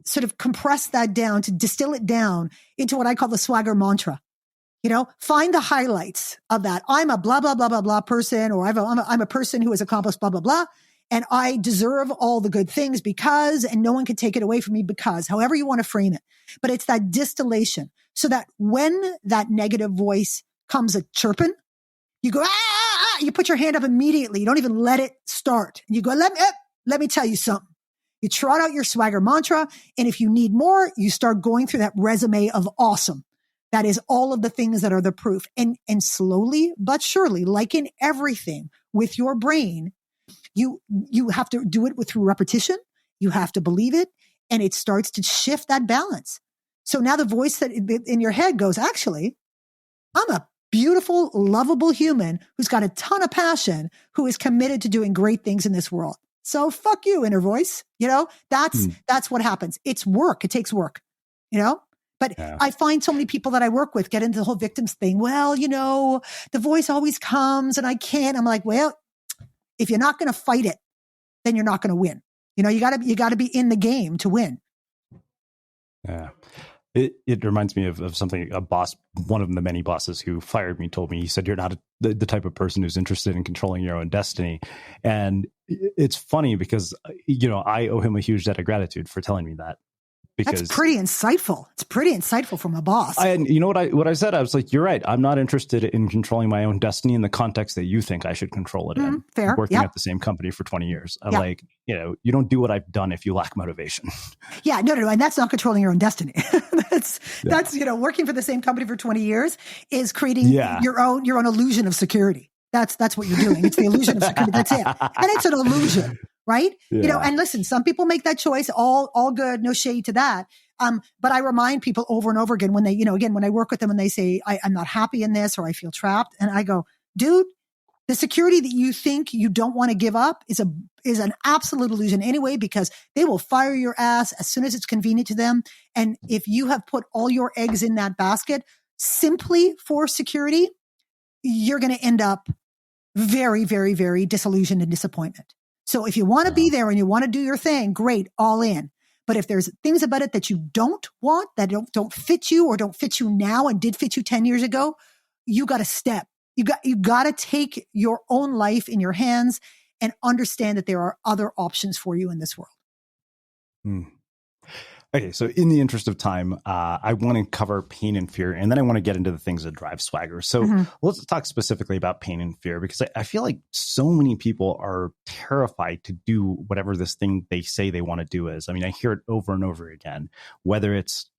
S1: sort of compress that down to distill it down into what I call the swagger mantra. Find the highlights of that. I'm a blah, blah, blah, blah, blah person, or I'm a person who has accomplished blah, blah, blah. And I deserve all the good things because, and no one can take it away from me because, however you want to frame it. But it's that distillation so that when that negative voice comes a chirping, you go, you put your hand up immediately. You don't even let it start. You go, let me tell you something. You trot out your swagger mantra. And if you need more, you start going through that resume of awesome. That is all of the things that are the proof. And slowly but surely, like in everything with your brain, you have to do it through repetition. You have to believe it. And it starts to shift that balance. So now the voice that in your head goes, actually, I'm a beautiful, lovable human who's got a ton of passion, who is committed to doing great things in this world. So fuck you, inner voice. That's what happens. It's work. It takes work, But yeah. I find so many people that I work with get into the whole victims thing. Well, the voice always comes and I can't. I'm like, well, if you're not going to fight it, then you're not going to win. You gotta be in the game to win.
S3: Yeah. It reminds me of something a boss, one of the many bosses who fired me, told me. He said, you're not the type of person who's interested in controlling your own destiny. And it's funny because, I owe him a huge debt of gratitude for telling me that. Because
S1: that's pretty insightful. It's pretty insightful from a boss.
S3: And you know what I said? I was like, you're right. I'm not interested in controlling my own destiny in the context that you think I should control it in.
S1: Fair.
S3: Working at the same company for 20 years. I'm like, you don't do what I've done if you lack motivation. Yeah,
S1: no. And that's not controlling your own destiny. That's working for the same company for 20 years is creating your own illusion of security. That's what you're doing. It's the illusion of security. That's it. And it's an illusion. Right?
S3: Yeah.
S1: And listen, some people make that choice, all good, no shade to that. But I remind people over and over again when they, when I work with them and they say, I'm not happy in this or I feel trapped. And I go, dude, the security that you think you don't want to give up is an absolute illusion anyway, because they will fire your ass as soon as it's convenient to them. And if you have put all your eggs in that basket simply for security, you're going to end up very, very, very disillusioned and disappointment. So if you want to be there and you want to do your thing, great, all in. But if there's things about it that you don't want, that don't fit you or don't fit you now and did fit you 10 years ago, you got to step. You got to take your own life in your hands and understand that there are other options for you in this world.
S3: Okay, so in the interest of time, I want to cover pain and fear, and then I want to get into the things that drive swagger. So let's talk specifically about pain and fear, because I feel like so many people are terrified to do whatever this thing they say they want to do is. I mean, I hear it over and over again, whether it's,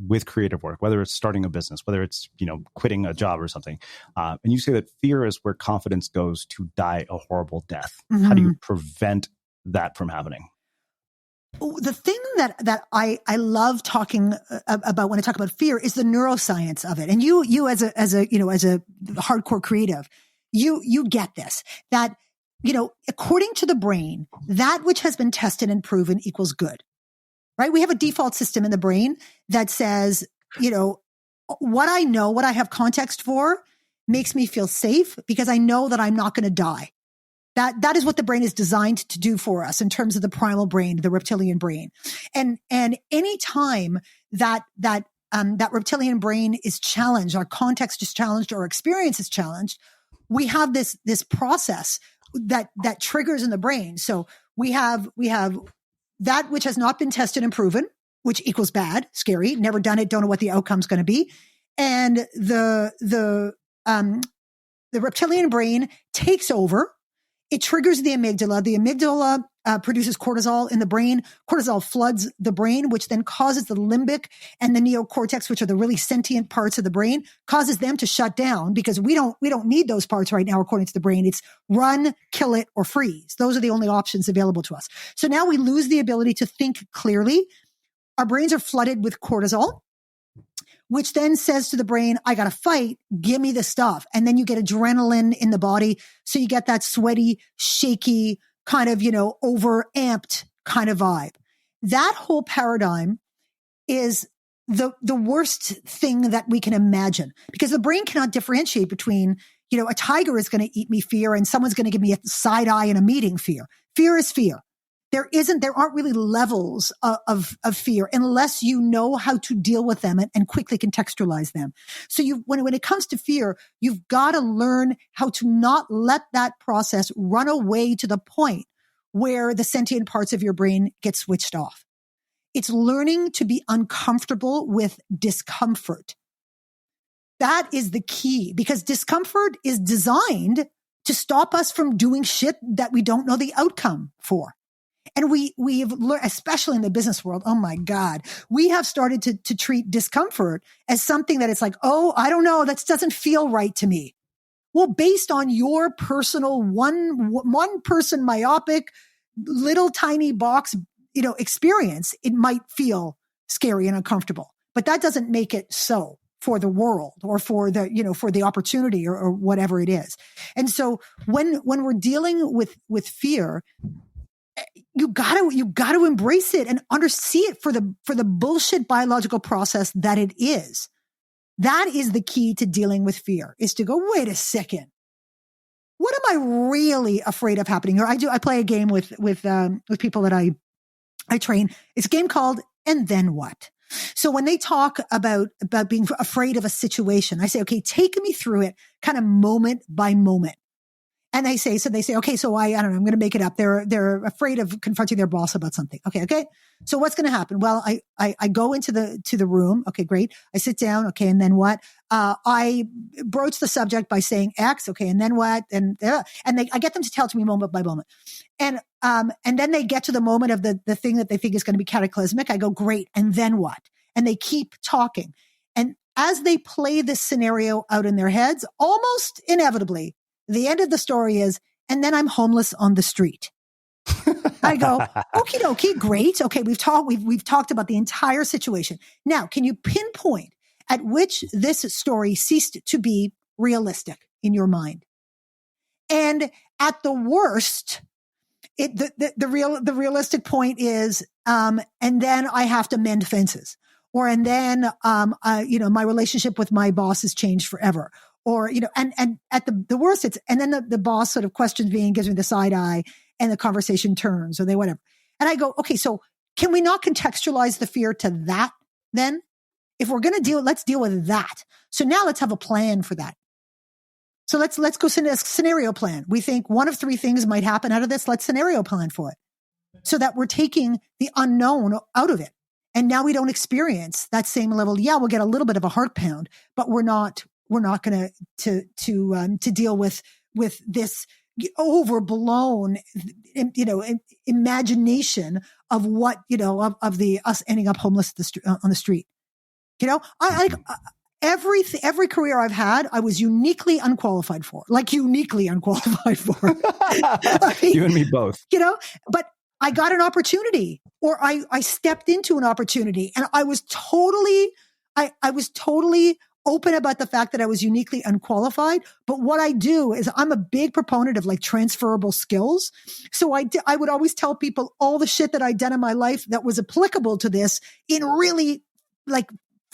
S3: with creative work, whether it's starting a business, whether it's, quitting a job or something. And you say that fear is where confidence goes to die a horrible death. How do you prevent that from happening?
S1: The thing that I love talking about when I talk about fear is the neuroscience of it. And you as a hardcore creative, you get this, that, according to the brain, that which has been tested and proven equals good, right? We have a default system in the brain that says, what I know, what I have context for makes me feel safe because I know that I'm not going to die. That is what the brain is designed to do for us in terms of the primal brain, the reptilian brain. And any time that reptilian brain is challenged, our context is challenged, our experience is challenged, we have this process that triggers in the brain. So we have that which has not been tested and proven, which equals bad, scary, never done it, don't know what the outcome's going to be. And the reptilian brain takes over. It triggers the amygdala. The amygdala produces cortisol in the brain. Cortisol floods the brain, which then causes the limbic and the neocortex, which are the really sentient parts of the brain, causes them to shut down because we don't need those parts right now, according to the brain. It's run, kill it, or freeze. Those are the only options available to us. So now we lose the ability to think clearly. Our brains are flooded with cortisol, which then says to the brain, I got to fight, give me the stuff. And then you get adrenaline in the body. So you get that sweaty, shaky, kind of, overamped kind of vibe. That whole paradigm is the worst thing that we can imagine, because the brain cannot differentiate between, a tiger is going to eat me fear and someone's going to give me a side eye in a meeting fear. Fear is fear. There aren't really levels of fear unless you know how to deal with them and quickly contextualize them. So when it comes to fear, you've got to learn how to not let that process run away to the point where the sentient parts of your brain get switched off. It's learning to be uncomfortable with discomfort. That is the key, because discomfort is designed to stop us from doing shit that we don't know the outcome for. And we've learned, especially in the business world, oh my God, we have started to treat discomfort as something that it's like, oh, I don't know, that doesn't feel right to me. Well, based on your personal one person myopic little tiny box, experience, it might feel scary and uncomfortable, but that doesn't make it so for the world or for the, for the opportunity or whatever it is. And so when we're dealing with fear, you gotta embrace it and see it for the bullshit biological process that it is. That is the key to dealing with fear, is to go, wait a second. What am I really afraid of happening here? I play a game with people that I train. It's a game called And Then What? So when they talk about being afraid of a situation, I say, okay, take me through it kind of moment by moment. And they say, okay, so I don't know, I'm going to make it up. They're afraid of confronting their boss about something. Okay. So what's going to happen? Well, I go into the room. Okay, great. I sit down. Okay. And then what? I broach the subject by saying X. Okay. And then what? And I get them to tell it to me moment by moment. And then they get to the moment of the thing that they think is going to be cataclysmic. I go, great. And then what? And they keep talking. And as they play this scenario out in their heads, almost inevitably, the end of the story is, and then I'm homeless on the street. I go, okie dokie, great. Okay, we've talked about the entire situation. Now, can you pinpoint at which this story ceased to be realistic in your mind? And at the worst, the realistic point is, and then I have to mend fences, and then my relationship with my boss has changed forever. Or, and at the worst, and then the boss sort of questions me and gives me the side eye and the conversation turns, or they whatever. And I go, okay, so can we not contextualize the fear to that then? If we're going to let's deal with that. So now let's have a plan for that. So let's go scenario plan. We think one of three things might happen out of this. Let's scenario plan for it, so that we're taking the unknown out of it. And now we don't experience that same level. Yeah, we'll get a little bit of a heart pound, but we're not going to deal with this overblown, imagination of what, of us ending up homeless on the street. Every career I've had, I was uniquely unqualified for. You and me both. But I got an opportunity, or I stepped into an opportunity, and I was totally open about the fact that I was uniquely unqualified. But what I do is I'm a big proponent of transferable skills. So I would always tell people all the shit that I'd done in my life that was applicable to this in really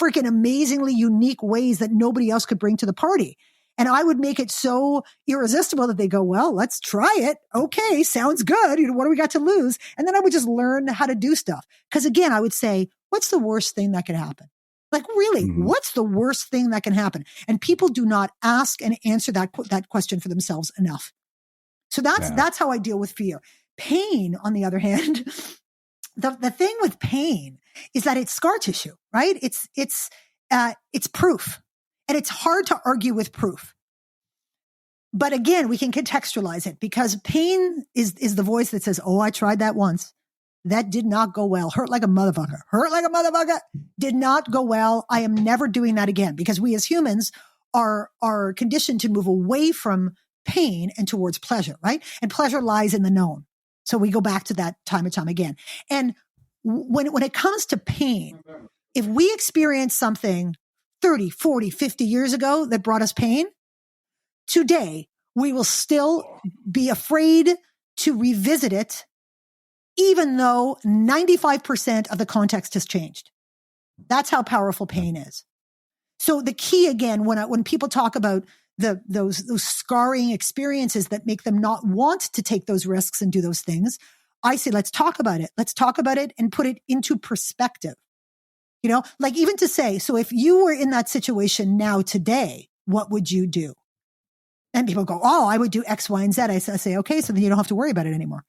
S1: freaking amazingly unique ways that nobody else could bring to the party. And I would make it so irresistible that they go, well, let's try it. Okay, sounds good. What do we got to lose? And then I would just learn how to do stuff. Because again, I would say, what's the worst thing that could happen? Like, really, what's the worst thing that can happen? And people do not ask and answer that question for themselves enough. So that's how I deal with fear. Pain, on the other hand, the thing with pain is that it's scar tissue, right? It's proof, and it's hard to argue with proof. But again, we can contextualize it, because pain is the voice that says, "Oh, I tried that once. That did not go well. Hurt like a motherfucker. Hurt like a motherfucker. Did not go well. I am never doing that again." Because we as humans are conditioned to move away from pain and towards pleasure, right? And pleasure lies in the known. So we go back to that time and time again. And when it comes to pain, if we experience something 30, 40, 50 years ago that brought us pain, today we will still be afraid to revisit it, even though 95% of the context has changed. That's how powerful pain is. So the key, again, when people talk about those scarring experiences that make them not want to take those risks and do those things, I say, let's talk about it. Let's talk about it and put it into perspective. You know, like even to say, so if you were in that situation now today, what would you do? And people go, "Oh, I would do X, Y, and Z." I say, okay, so then you don't have to worry about it anymore.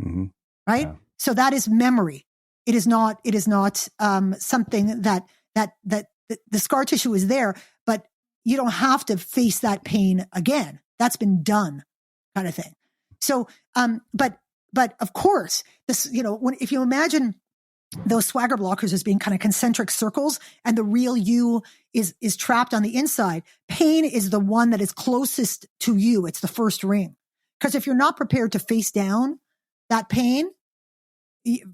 S1: Mm-hmm. Right? Yeah. So that is memory. It is not something that the scar tissue is there, but you don't have to face that pain again. That's been done, kind of thing. So, but of course, this, you know, if you imagine those swagger blockers as being kind of concentric circles, and the real you is trapped on the inside, pain is the one that is closest to you. It's the first ring. Because if you're not prepared to face down that pain,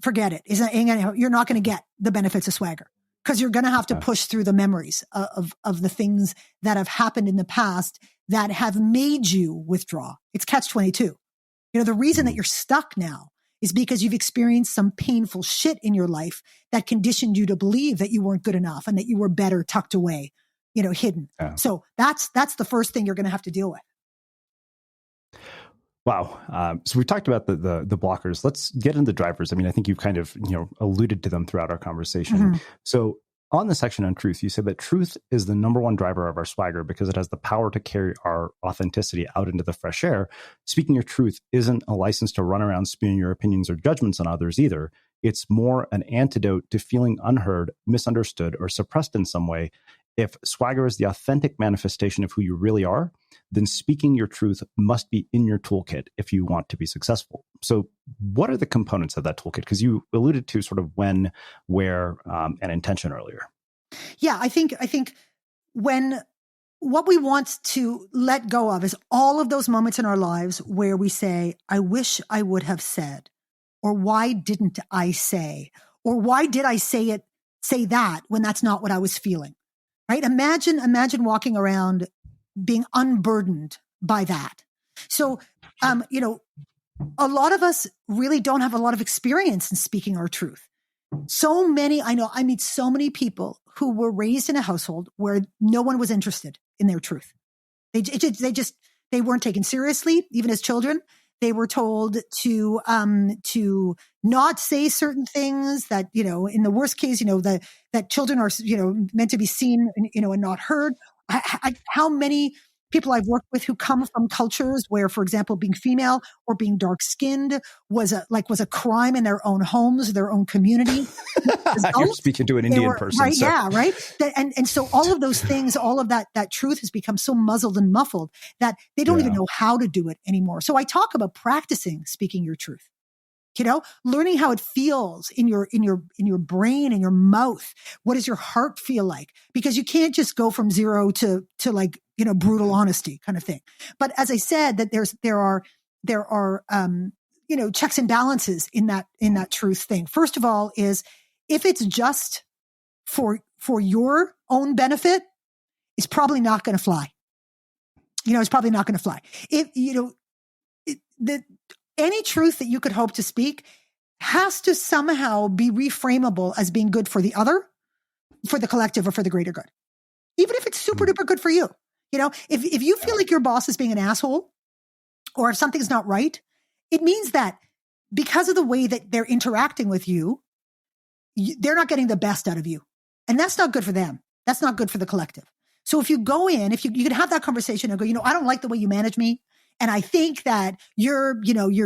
S1: forget it. You're not going to get the benefits of swagger, because you're going to have to push through the memories of the things that have happened in the past that have made you withdraw. It's catch-22. You know, the reason that you're stuck now is because you've experienced some painful shit in your life that conditioned you to believe that you weren't good enough and that you were better tucked away, you know, hidden. Yeah. So that's the first thing you're going to have to deal with.
S3: Wow. So we talked about the blockers. Let's get into the drivers. I mean, I think you've kind of, you know, alluded to them throughout our conversation. Mm-hmm. So on the section on truth, you said that truth is the number one driver of our swagger because it has the power to carry our authenticity out into the fresh air. Speaking your truth isn't a license to run around spewing your opinions or judgments on others either. It's more an antidote to feeling unheard, misunderstood, or suppressed in some way. If swagger is the authentic manifestation of who you really are, then speaking your truth must be in your toolkit if you want to be successful. So what are the components of that toolkit? Because you alluded to sort of when, where, and intention earlier.
S1: Yeah, I think when what we want to let go of is all of those moments in our lives where we say, "I wish I would have said," or "Why didn't I say?" or "Why did I say that when that's not what I was feeling?" Right? Imagine walking around being unburdened by that. So, you know, a lot of us really don't have a lot of experience in speaking our truth. I meet so many people who were raised in a household where no one was interested in their truth. They weren't taken seriously, even as children. They were told to not say certain things that, you know, in the worst case, you know, that children are, you know, meant to be seen, you know, and not heard. How many people I've worked with who come from cultures where, for example, being female or being dark skinned was a crime in their own homes, their own community.
S3: You're speaking to an Indian person.
S1: Right. So. Yeah. Right. And so all of those things, all of that truth has become so muzzled and muffled that they don't even know how to do it anymore. So I talk about practicing speaking your truth. You know, learning how it feels in your brain, in your mouth. What does your heart feel like? Because you can't just go from zero to like, you know, brutal honesty kind of thing. But as I said, that there are you know, checks and balances in that truth thing. First of all, is if it's just for your own benefit, it's probably not going to fly. You know, it's probably not going to fly. Any truth that you could hope to speak has to somehow be reframable as being good for the other, for the collective, or for the greater good. Even if it's super duper good for you. You know, if you feel like your boss is being an asshole, or if something's not right, it means that because of the way that they're interacting with you, they're not getting the best out of you. And that's not good for them. That's not good for the collective. So if you go in, if you can have that conversation and go, I don't like the way you manage me. And I think that you're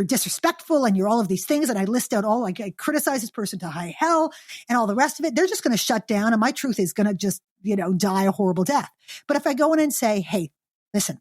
S1: disrespectful and you're all of these things. And I list out all, like, I criticize this person to high hell and all the rest of it. They're just going to shut down. And my truth is going to just, die a horrible death. But if I go in and say, hey, listen,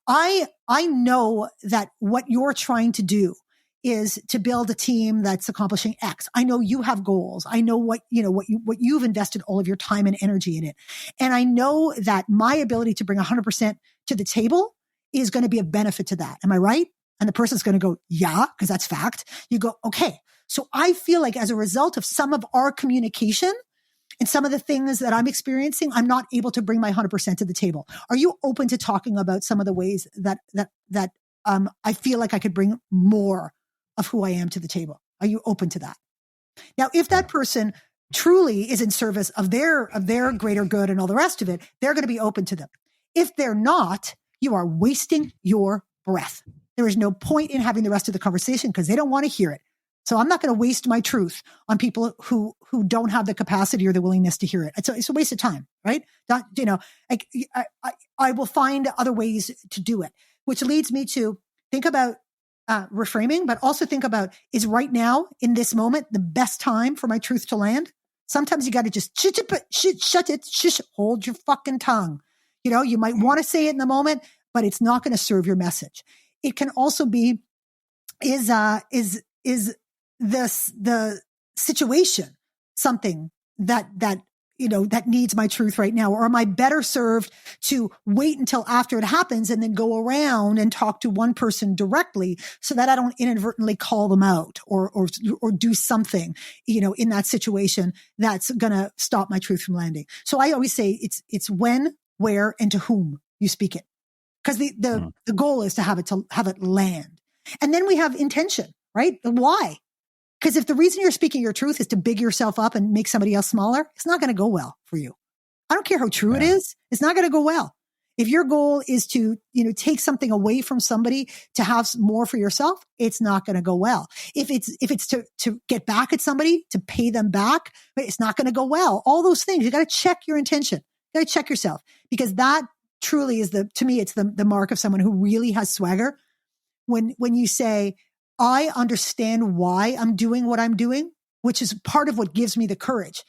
S1: I know that what you're trying to do is to build a team that's accomplishing X. I know you have goals. I know what you've invested all of your time and energy in it. And I know that my ability to bring 100% to the table is going to be of benefit to that. Am I right? And the person's going to go, yeah, because that's fact. You go, okay. So I feel like as a result of some of our communication and some of the things that I'm experiencing, I'm not able to bring my 100% to the table. Are you open to talking about some of the ways that I feel like I could bring more of who I am to the table? Are you open to that? Now, if that person truly is in service of their greater good and all the rest of it, they're going to be open to them. If they're not, you are wasting your breath. There is no point in having the rest of the conversation because they don't want to hear it. So I'm not going to waste my truth on people who don't have the capacity or the willingness to hear it. It's a waste of time, right? I will find other ways to do it, which leads me to think about reframing, but also think about, is right now in this moment the best time for my truth to land? Sometimes you got to just hold your fucking tongue. You might want to say it in the moment, but it's not going to serve your message. It can also be, is the situation something that needs my truth right now? Or am I better served to wait until after it happens and then go around and talk to one person directly so that I don't inadvertently call them out or do something, in that situation that's going to stop my truth from landing. So I always say it's when, where, and to whom you speak it. Because the goal is to have it land. And then we have intention, right? The why. Because if the reason you're speaking your truth is to big yourself up and make somebody else smaller, it's not going to go well for you. I don't care how true it is. It's not going to go well. If your goal is to, take something away from somebody to have more for yourself, it's not going to go well. If it's to get back at somebody, to pay them back, it's not going to go well. All those things, you got to check your intention. You got to check yourself, because that truly is to me, it's the mark of someone who really has swagger. When you say, I understand why I'm doing what I'm doing, which is part of what gives me the courage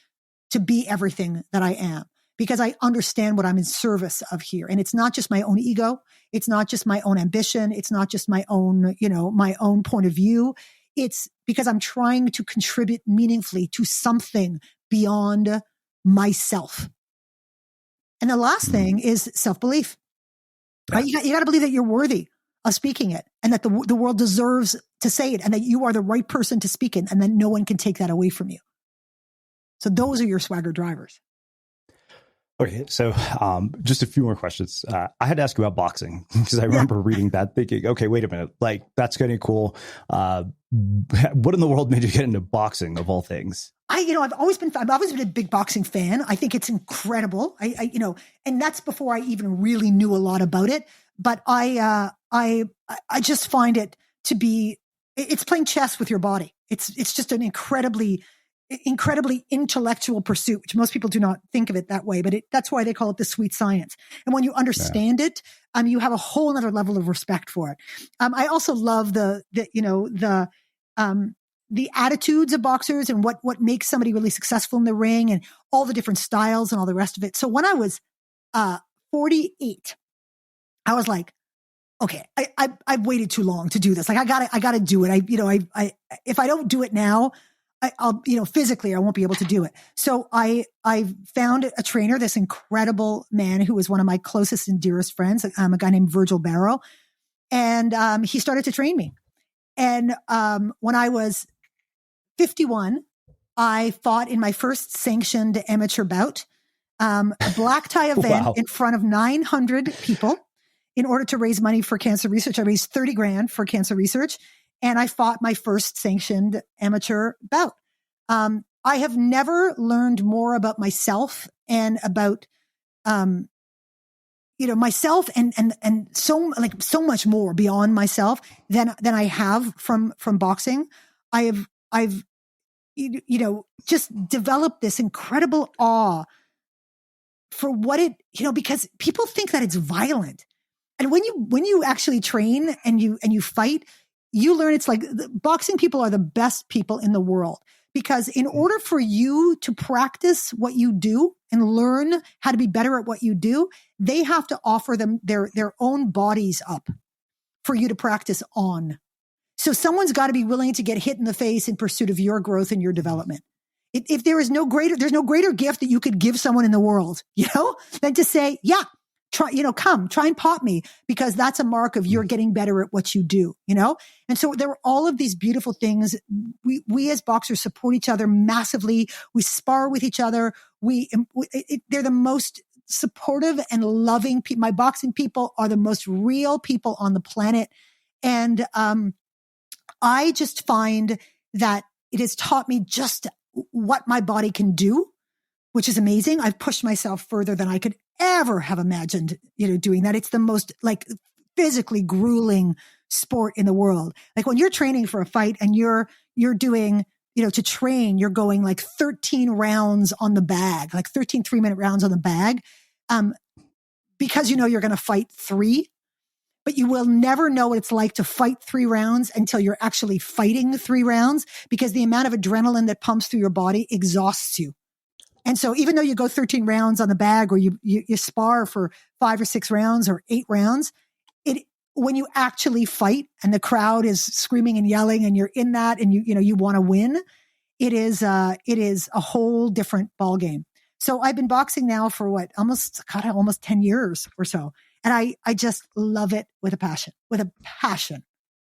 S1: to be everything that I am, because I understand what I'm in service of here. And it's not just my own ego. It's not just my own ambition. It's not just my own, my own point of view. It's because I'm trying to contribute meaningfully to something beyond myself. And the last thing is self-belief. Right? You got to believe that you're worthy of speaking it, and that the world deserves to say it, and that you are the right person to speak it, and that no one can take that away from you. So those are your swagger drivers.
S3: Okay, so just a few more questions. I had to ask you about boxing, because I remember reading that thinking, okay, wait a minute, like, that's kind of cool. What in the world made you get into boxing, of all things?
S1: I've always been a big boxing fan. I think it's incredible. And that's before I even really knew a lot about it. But I just find it to be, it's playing chess with your body. It's just an incredibly intellectual pursuit, which most people do not think of it that way, but that's why they call it the sweet science. And when you understand it, you have a whole other level of respect for it. I also love the attitudes of boxers and what makes somebody really successful in the ring, and all the different styles and all the rest of it. So when I was 48, I was like, okay, I've waited too long to do this. Like, I gotta do it. If I don't do it now, I'll physically I won't be able to do it. So I found a trainer, this incredible man who was one of my closest and dearest friends, a guy named Virgil Barrow. And he started to train me. And when I was 51, I fought in my first sanctioned amateur bout, a black tie event in front of 900 people in order to raise money for cancer research. I raised $30,000 for cancer research, and I fought my first sanctioned amateur bout. I have never learned more about myself and about, myself and so much more beyond myself than I have from boxing. I've just developed this incredible awe for what it, because people think that it's violent. And when you actually train and you fight, you learn it's like boxing people are the best people in the world, because in order for you to practice what you do and learn how to be better at what you do, they have to offer them their own bodies up for you to practice on. So someone's got to be willing to get hit in the face in pursuit of your growth and your development. If there's no greater gift that you could give someone in the world, than to say, yeah, try and pop me, because that's a mark of you're getting better at what you do, And so there are all of these beautiful things. We as boxers support each other massively. We spar with each other. They're the most supportive and loving people. My boxing people are the most real people on the planet. And, I just find that it has taught me just what my body can do, which is amazing. I've pushed myself further than I could ever have imagined, doing that. It's the most physically grueling sport in the world. Like when you're training for a fight and you're doing, to train, you're going 13 rounds on the bag, 13 3-minute rounds on the bag. Because you're going to fight 3. But you will never know what it's like to fight 3 rounds until you're actually fighting 3 rounds, because the amount of adrenaline that pumps through your body exhausts you. And so even though you go 13 rounds on the bag, or you spar for 5 or 6 rounds or 8 rounds, when you actually fight and the crowd is screaming and yelling and you're in that and you want to win, it is a whole different ballgame. So I've been boxing now for almost 10 years or so. And I just love it with a passion.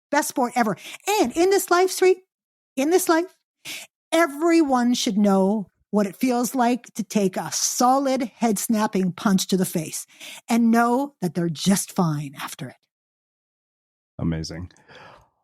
S1: Best sport ever. And in this life, everyone should know what it feels like to take a solid head snapping punch to the face and know that they're just fine after it.
S3: Amazing.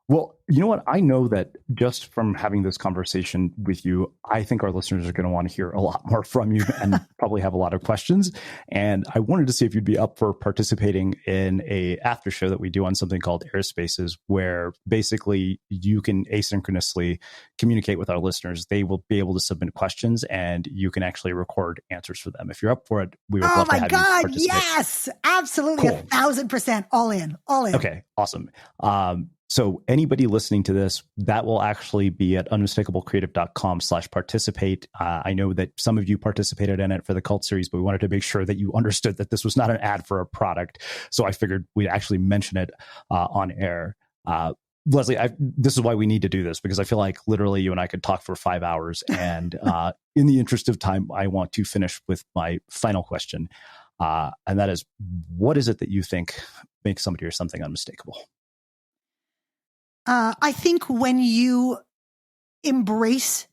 S3: Well, you know what? I know that just from having this conversation with you, I think our listeners are going to want to hear a lot more from you and probably have a lot of questions. And I wanted to see if you'd be up for participating in a after show that we do on something called Airspaces, where basically you can asynchronously communicate with our listeners. They will be able to submit questions and you can actually record answers for them. If you're up for it, we would love to have you participate.
S1: Yes, absolutely.
S3: Cool.
S1: 1,000% all in.
S3: Okay, awesome. So anybody listening to this, that will actually be at unmistakablecreative.com/participate. I know that some of you participated in it for the cult series, but we wanted to make sure that you understood that this was not an ad for a product. So I figured we'd actually mention it on air. Leslie, this is why we need to do this, because I feel like literally you and I could talk for 5 hours. And in the interest of time, I want to finish with my final question. And that is, what is it that you think makes somebody or something unmistakable?
S1: I think when you embrace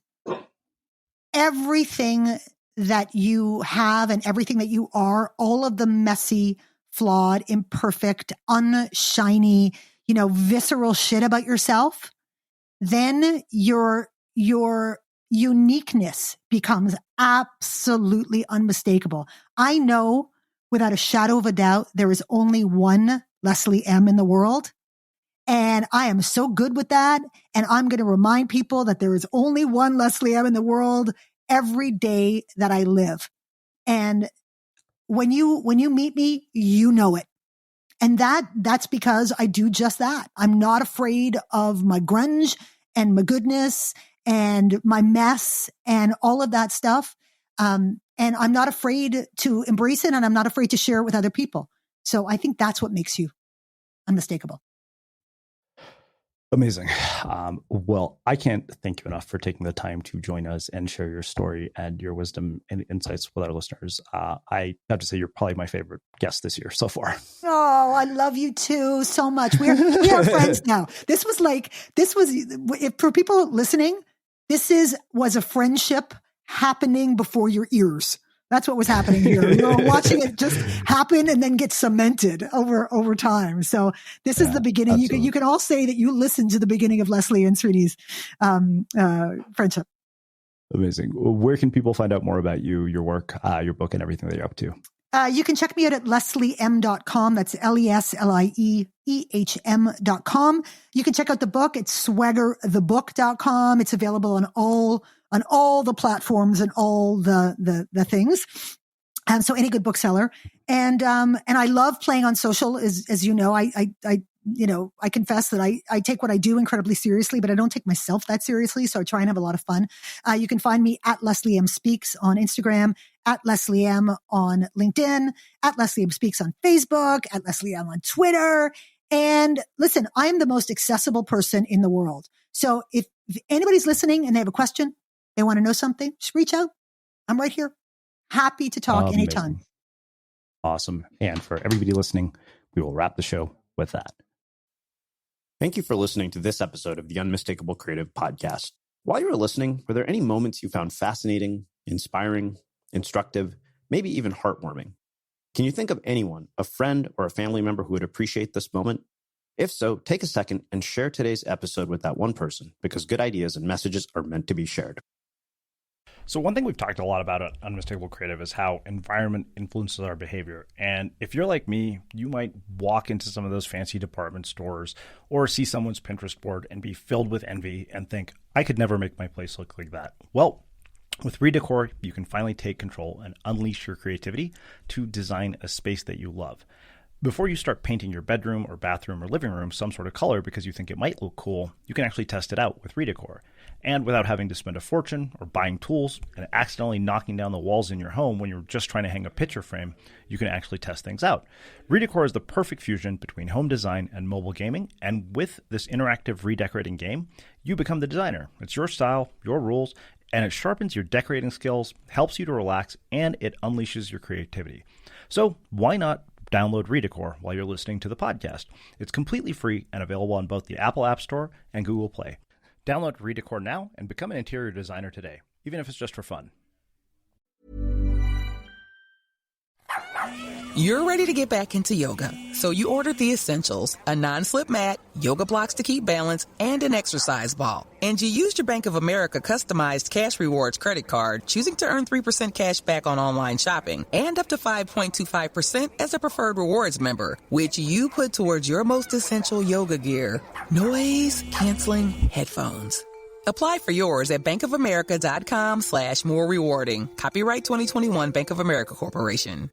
S1: everything that you have and everything that you are, all of the messy, flawed, imperfect, unshiny, visceral shit about yourself, then your uniqueness becomes absolutely unmistakable. I know without a shadow of a doubt, there is only one Leslie M in the world. And I am so good with that. And I'm going to remind people that there is only one Leslie M in the world every day that I live. And when you meet me, you know it. And that's because I do just that. I'm not afraid of my grunge and my goodness and my mess and all of that stuff. And I'm not afraid to embrace it, and I'm not afraid to share it with other people. So I think that's what makes you unmistakable.
S3: Amazing. Well, I can't thank you enough for taking the time to join us and share your story and your wisdom and insights with our listeners. I have to say you're probably my favorite guest this year so far.
S1: Oh, I love you too so much. We are friends now. This was for people listening, was a friendship happening before your ears. That's what was happening here. You were watching it just happen and then get cemented over time. So this is the beginning. You can all say that you listened to the beginning of Leslie and Srini's friendship.
S3: Amazing. Where can people find out more about you, your work, your book, and everything that you're up to?
S1: You can check me out at lesliem.com. That's LESLIEEHM.com. You can check out the book at swaggerthebook.com. It's available on all the platforms and all the things. So any good bookseller. And I love playing on social, as you know. I confess that I take what I do incredibly seriously, but I don't take myself that seriously. So I try and have a lot of fun. You can find me at Leslie M Speaks on Instagram, at Leslie M on LinkedIn, at Leslie M Speaks on Facebook, at Leslie M on Twitter. And listen, I am the most accessible person in the world. So if anybody's listening and they have a question, they want to know something, just reach out. I'm right here. Happy to talk anytime.
S3: Awesome. And for everybody listening, we will wrap the show with that.
S2: Thank you for listening to this episode of the Unmistakable Creative Podcast. While you were listening, were there any moments you found fascinating, inspiring, instructive, maybe even heartwarming? Can you think of anyone, a friend or a family member who would appreciate this moment? If so, take a second and share today's episode with that one person, because good ideas and messages are meant to be shared. So one thing we've talked a lot about at Unmistakable Creative is how environment influences our behavior. And if you're like me, you might walk into some of those fancy department stores or see someone's Pinterest board and be filled with envy and think, I could never make my place look like that. Well, with Redecor, you can finally take control and unleash your creativity to design a space that you love. Before you start painting your bedroom or bathroom or living room some sort of color because you think it might look cool, you can actually test it out with Redecor. And without having to spend a fortune or buying tools and accidentally knocking down the walls in your home when you're just trying to hang a picture frame, you can actually test things out. Redecor is the perfect fusion between home design and mobile gaming, and with this interactive redecorating game, you become the designer. It's your style, your rules, and it sharpens your decorating skills, helps you to relax, and it unleashes your creativity. So why not download Redecor while you're listening to the podcast? It's completely free and available on both the Apple App Store and Google Play. Download Redecor now and become an interior designer today, even if it's just for fun.
S5: You're ready to get back into yoga, so you ordered the essentials, a non-slip mat, yoga blocks to keep balance, and an exercise ball. And you used your Bank of America customized cash rewards credit card, choosing to earn 3% cash back on online shopping and up to 5.25% as a preferred rewards member, which you put towards your most essential yoga gear, noise canceling headphones. Apply for yours at bankofamerica.com/more rewarding. Copyright 2021 Bank of America Corporation.